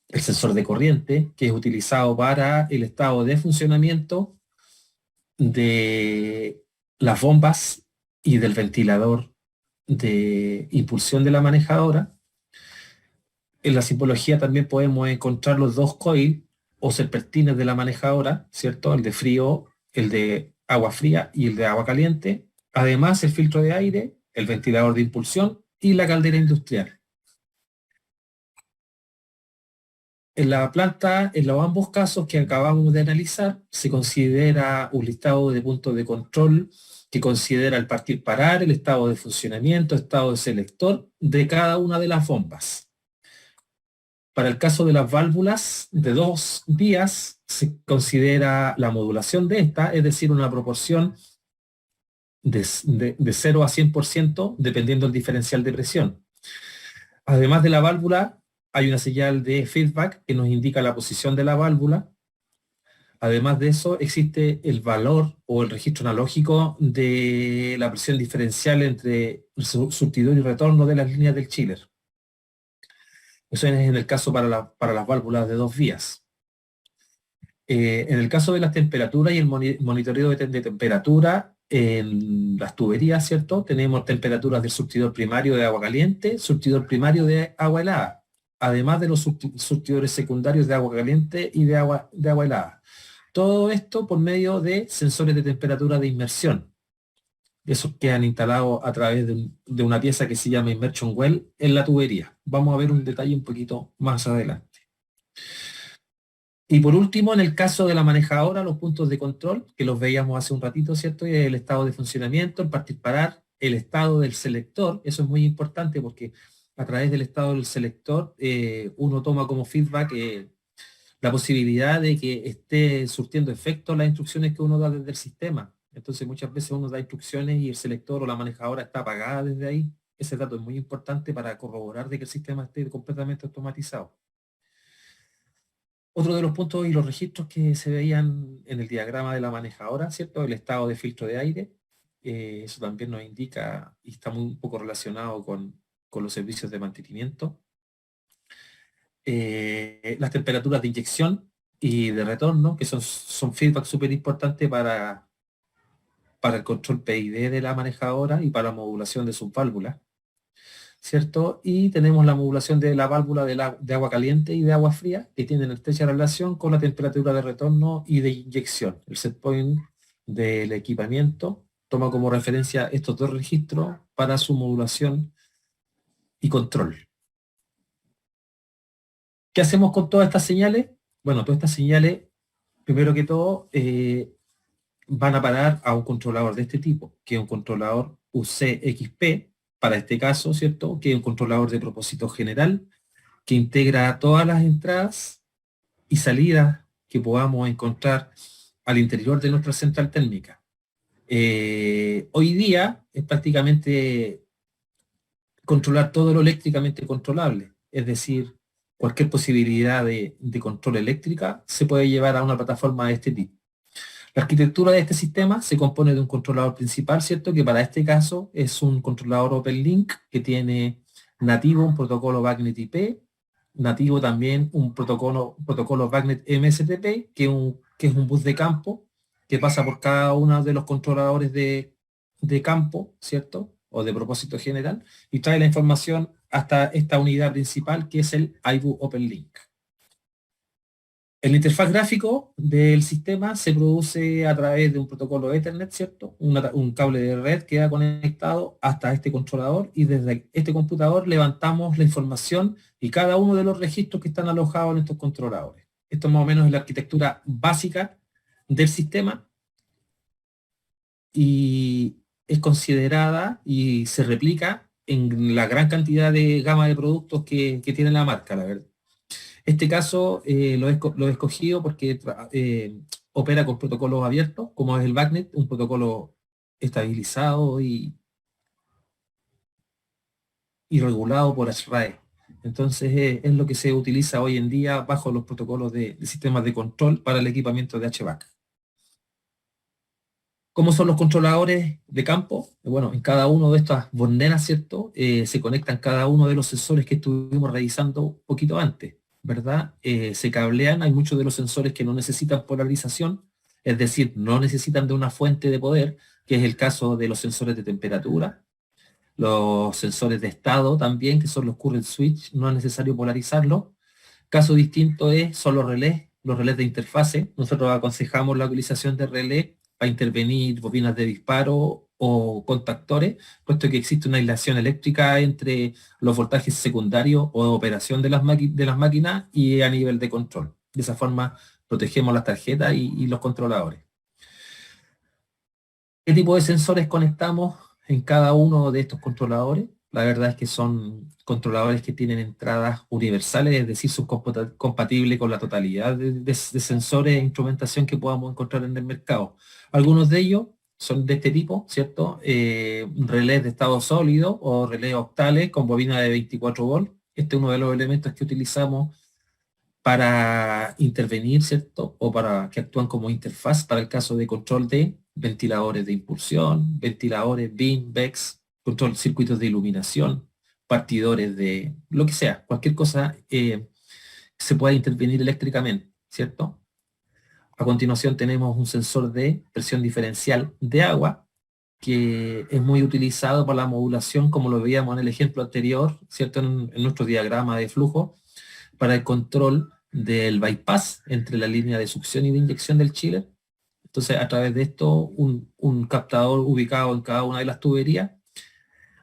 el sensor de corriente, que es utilizado para el estado de funcionamiento de las bombas y del ventilador de impulsión de la manejadora. En la simbología también podemos encontrar los dos coils o serpentines de la manejadora, ¿cierto?, el de frío, el de agua fría y el de agua caliente. Además, el filtro de aire, el ventilador de impulsión y la caldera industrial. En la planta, en los ambos casos que acabamos de analizar, se considera un listado de puntos de control que considera el partir parar, el estado de funcionamiento, estado de selector de cada una de las bombas. Para el caso de las válvulas de 2 vías, se considera la modulación de esta, es decir, una proporción de 0 a 100% dependiendo del diferencial de presión. Además de la válvula, hay una señal de feedback que nos indica la posición de la válvula. Además de eso, existe el valor o el registro analógico de la presión diferencial entre el surtidor y retorno de las líneas del chiller. Eso es en el caso para las válvulas de 2 vías. En el caso de las temperaturas y el monitoreo de temperatura, en las tuberías, ¿cierto? Tenemos temperaturas del surtidor primario de agua caliente, surtidor primario de agua helada, además de los surtidores secundarios de agua caliente y de agua helada. Todo esto por medio de sensores de temperatura de inmersión. Esos que han instalado a través de una pieza que se llama Immersion Well en la tubería. Vamos a ver un detalle un poquito más adelante. Y por último, en el caso de la manejadora, los puntos de control, que los veíamos hace un ratito, ¿cierto? Y el estado de funcionamiento, el partir parar, el estado del selector, eso es muy importante porque a través del estado del selector uno toma como feedback la posibilidad de que esté surtiendo efecto las instrucciones que uno da desde el sistema. Entonces muchas veces uno da instrucciones y el selector o la manejadora está apagada desde ahí. Ese dato es muy importante para corroborar de que el sistema esté completamente automatizado. Otro de los puntos y los registros que se veían en el diagrama de la manejadora, ¿cierto? El estado de filtro de aire. Eso también nos indica y está muy un poco relacionado con los servicios de mantenimiento. Las temperaturas de inyección y de retorno, que son feedback súper importantes para el control PID de la manejadora y para la modulación de sus válvulas, ¿cierto? Y tenemos la modulación de la válvula de agua caliente y de agua fría, que tienen estrecha relación con la temperatura de retorno y de inyección. El set point del equipamiento toma como referencia estos 2 registros para su modulación y control. ¿Qué hacemos con todas estas señales? Bueno, todas estas señales, primero que todo, van a parar a un controlador de este tipo, que es un controlador UCXP, para este caso, ¿cierto? Que es un controlador de propósito general, que integra todas las entradas y salidas que podamos encontrar al interior de nuestra central térmica. Hoy día es prácticamente controlar todo lo eléctricamente controlable, es decir, cualquier posibilidad de control eléctrica se puede llevar a una plataforma de este tipo. La arquitectura de este sistema se compone de un controlador principal, ¿cierto? Que para este caso es un controlador OpenLink que tiene nativo un protocolo BACnet IP, nativo también un protocolo BACnet MSTP, que es un bus de campo que pasa por cada uno de los controladores de campo, ¿cierto? O de propósito general, y trae la información hasta esta unidad principal que es el iBus OpenLink. El interfaz gráfico del sistema se produce a través de un protocolo Ethernet, ¿cierto? Un cable de red queda conectado hasta este controlador y desde este computador levantamos la información y cada uno de los registros que están alojados en estos controladores. Esto más o menos es la arquitectura básica del sistema y es considerada y se replica en la gran cantidad de gama de productos que tiene la marca, la verdad. Este caso lo he escogido porque opera con protocolos abiertos, como es el BACnet, un protocolo estabilizado y regulado por ASRAE. Entonces es lo que se utiliza hoy en día bajo los protocolos de sistemas de control para el equipamiento de HVAC. ¿Cómo son los controladores de campo? Bueno, en cada uno de estas borneras, ¿cierto? Se conectan cada uno de los sensores que estuvimos revisando un poquito antes, ¿verdad? Se cablean, hay muchos de los sensores que no necesitan polarización, es decir, no necesitan de una fuente de poder, que es el caso de los sensores de temperatura, los sensores de estado también, que son los current switch, no es necesario polarizarlo. Caso distinto son los relés de interfase. Nosotros aconsejamos la utilización de relés para intervenir bobinas de disparo o contactores, puesto que existe una aislación eléctrica entre los voltajes secundarios o de operación de las máquinas y a nivel de control. De esa forma protegemos las tarjetas y los controladores. ¿Qué tipo de sensores conectamos en cada uno de estos controladores? La verdad es que son controladores que tienen entradas universales, es decir, son compatibles con la totalidad de sensores e instrumentación que podamos encontrar en el mercado. Algunos de ellos son de este tipo, ¿cierto? Relés de estado sólido o relés octales con bobina de 24 volts. Este es uno de los elementos que utilizamos para intervenir, ¿cierto? O para que actúan como interfaz para el caso de control de ventiladores de impulsión, ventiladores BIM, VEX, control circuitos de iluminación, partidores de lo que sea, cualquier cosa se puede intervenir eléctricamente, ¿cierto? A continuación tenemos un sensor de presión diferencial de agua, que es muy utilizado para la modulación, como lo veíamos en el ejemplo anterior, ¿cierto? En nuestro diagrama de flujo, para el control del bypass entre la línea de succión y de inyección del chiller. Entonces, a través de esto, un captador ubicado en cada una de las tuberías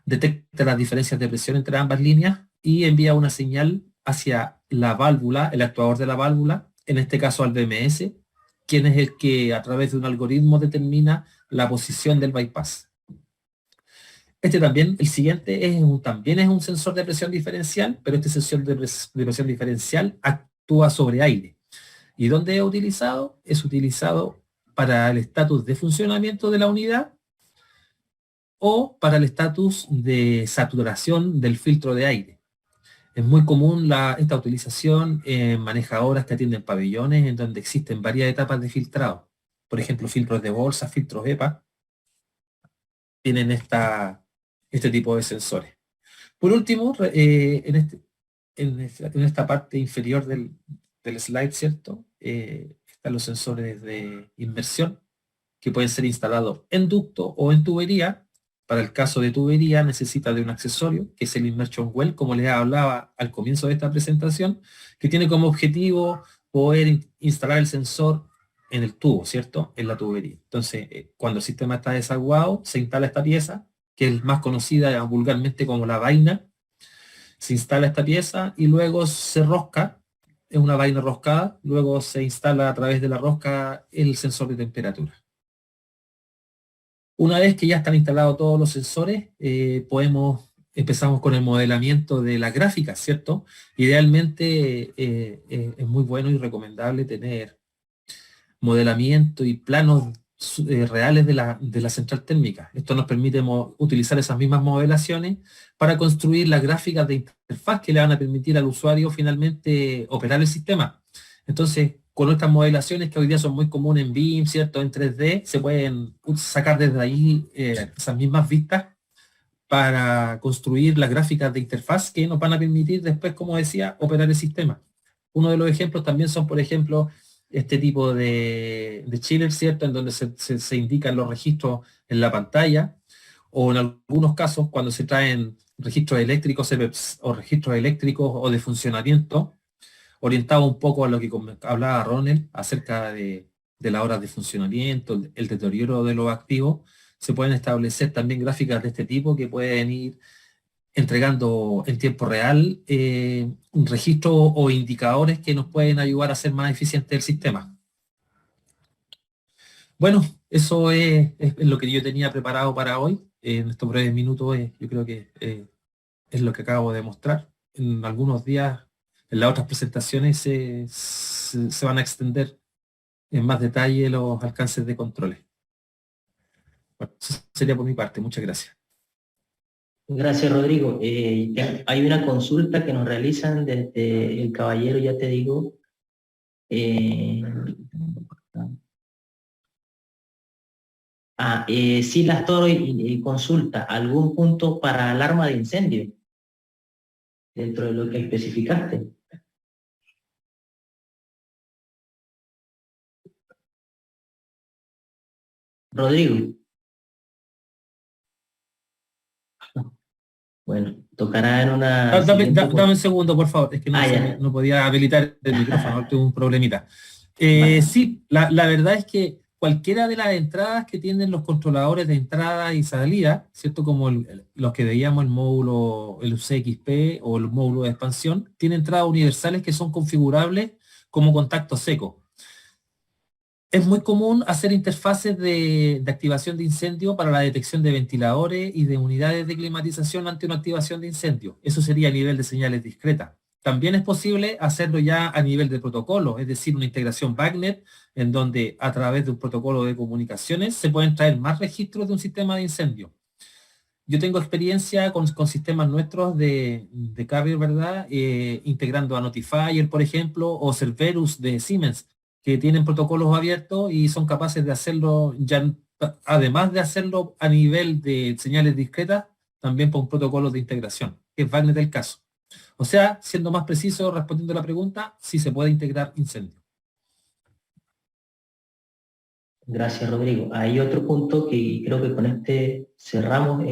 detecta las diferencias de presión entre ambas líneas y envía una señal hacia la válvula, el actuador de la válvula, en este caso al BMS, quien es el que a través de un algoritmo determina la posición del bypass. Este también, el siguiente, también es un sensor de presión diferencial, pero este sensor de presión diferencial actúa sobre aire. ¿Y dónde es utilizado? Es utilizado para el estatus de funcionamiento de la unidad o para el estatus de saturación del filtro de aire. Es muy común esta utilización en manejadoras que atienden pabellones en donde existen varias etapas de filtrado. Por ejemplo, filtros de bolsa, filtros EPA, tienen este tipo de sensores. Por último, en esta parte inferior del slide, ¿cierto? Están los sensores de inmersión, que pueden ser instalados en ducto o en tubería. Para el caso de tubería necesita de un accesorio, que es el Immersion Well, como les hablaba al comienzo de esta presentación, que tiene como objetivo poder instalar el sensor en el tubo, ¿cierto? En la tubería. Entonces, cuando el sistema está desaguado, se instala esta pieza, que es más conocida vulgarmente como la vaina. Se instala esta pieza y luego se rosca, es una vaina roscada, luego se instala a través de la rosca el sensor de temperatura. Una vez que ya están instalados todos los sensores, empezamos con el modelamiento de las gráficas, ¿cierto? Idealmente es muy bueno y recomendable tener modelamiento y planos reales de la central térmica. Esto nos permite utilizar esas mismas modelaciones para construir las gráficas de interfaz que le van a permitir al usuario finalmente operar el sistema. Entonces, con estas modelaciones que hoy día son muy comunes en BIM, ¿cierto? En 3D, se pueden sacar desde ahí esas mismas vistas para construir las gráficas de interfaz que nos van a permitir después, como decía, operar el sistema. Uno de los ejemplos también son, por ejemplo, este tipo de chiller, ¿cierto? En donde se indican los registros en la pantalla, o en algunos casos cuando se traen registros eléctricos o registros eléctricos o de funcionamiento, orientado un poco a lo que hablaba Ronald acerca de las horas de funcionamiento, el deterioro de los activos. Se pueden establecer también gráficas de este tipo que pueden ir entregando en tiempo real un registro o indicadores que nos pueden ayudar a ser más eficiente el sistema. Bueno, eso es lo que yo tenía preparado para hoy. En estos breves minutos yo creo que es lo que acabo de mostrar. En algunos días, en las otras presentaciones se van a extender en más detalle los alcances de controles. Bueno, eso sería por mi parte. Muchas gracias. Gracias, Rodrigo. Hay una consulta que nos realizan desde el caballero, ya te digo. Silas Toro y consulta, ¿algún punto para alarma de incendio dentro de lo que especificaste? Rodrigo. Bueno, tocará en una... Dame un segundo, por favor. Es que no podía habilitar el micrófono, tuve un problemita. Vale. Sí, la verdad es que cualquiera de las entradas que tienen los controladores de entrada y salida, ¿cierto? Como los que veíamos el módulo, el CXP o el módulo de expansión, tiene entradas universales que son configurables como contacto seco. Es muy común hacer interfaces de activación de incendio para la detección de ventiladores y de unidades de climatización ante una activación de incendio. Eso sería a nivel de señales discretas. También es posible hacerlo ya a nivel de protocolo, es decir, una integración BACnet, en donde a través de un protocolo de comunicaciones se pueden traer más registros de un sistema de incendio. Yo tengo experiencia con sistemas nuestros de Carrier, ¿verdad? Integrando a Notifier, por ejemplo, o Cerberus de Siemens, que tienen protocolos abiertos y son capaces de hacerlo, ya, además de hacerlo a nivel de señales discretas, también por protocolos de integración. que es Wagner del caso. O sea, siendo más preciso, respondiendo a la pregunta, sí se puede integrar incendio. Gracias, Rodrigo. Hay otro punto que creo que con este cerramos.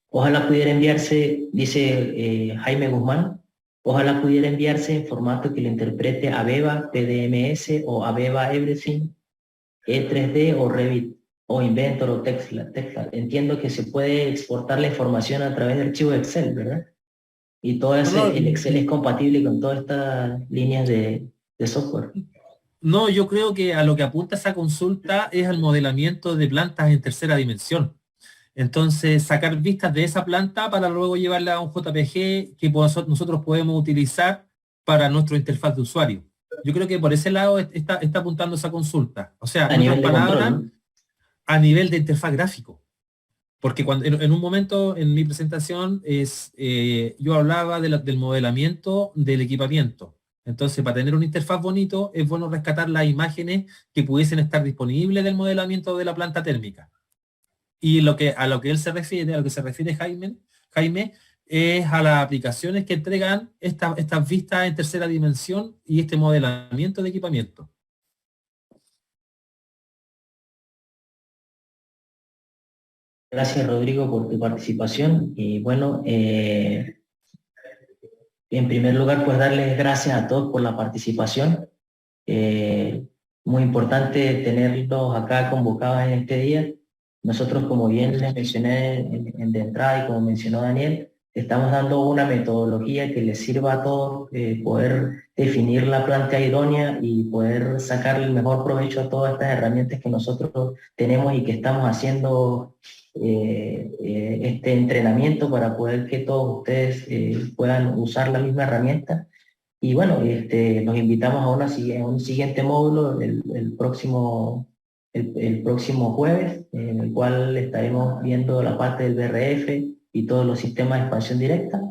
Ojalá pudiera enviarse, dice Jaime Guzmán, ojalá pudiera enviarse en formato que lo interprete Aveva, PDMS o Aveva Everything, E3D o Revit, o Inventor o Textla. Entiendo que se puede exportar la información a través de archivo Excel, ¿verdad? Y todo el Excel es compatible con todas estas líneas de software. No, yo creo que a lo que apunta esa consulta es al modelamiento de plantas en tercera dimensión. Entonces, sacar vistas de esa planta para luego llevarla a un JPG que nosotros podemos utilizar para nuestra interfaz de usuario. Yo creo que por ese lado está apuntando esa consulta. O sea, A en nivel otras de palabras, control, ¿no? a nivel de interfaz gráfico. Porque cuando en un momento en mi presentación yo hablaba del modelamiento del equipamiento. Entonces, para tener una interfaz bonito, es bueno rescatar las imágenes que pudiesen estar disponibles del modelamiento de la planta térmica. Y a lo que él se refiere, a lo que se refiere Jaime, es a las aplicaciones que entregan estas vistas en tercera dimensión y este modelamiento de equipamiento. Gracias, Rodrigo, por tu participación. Y bueno, en primer lugar, pues darles gracias a todos por la participación. Muy importante tenerlos acá convocados en este día. Nosotros, como bien les mencioné de entrada y como mencionó Daniel, estamos dando una metodología que les sirva a todos poder definir la planta idónea y poder sacar el mejor provecho a todas estas herramientas que nosotros tenemos y que estamos haciendo este entrenamiento para poder que todos ustedes puedan usar la misma herramienta. Y bueno, los invitamos a un siguiente módulo el próximo jueves, en el cual estaremos viendo la parte del BRF y todos los sistemas de expansión directa.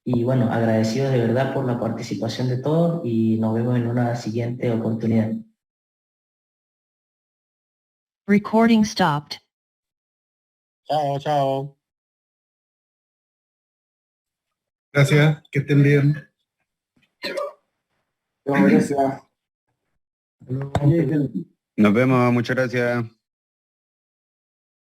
Y bueno, agradecidos de verdad por la participación de todos y nos vemos en una siguiente oportunidad. Recording stopped. Chao, chao. Gracias, que estén bien. Gracias. Nos vemos, muchas gracias.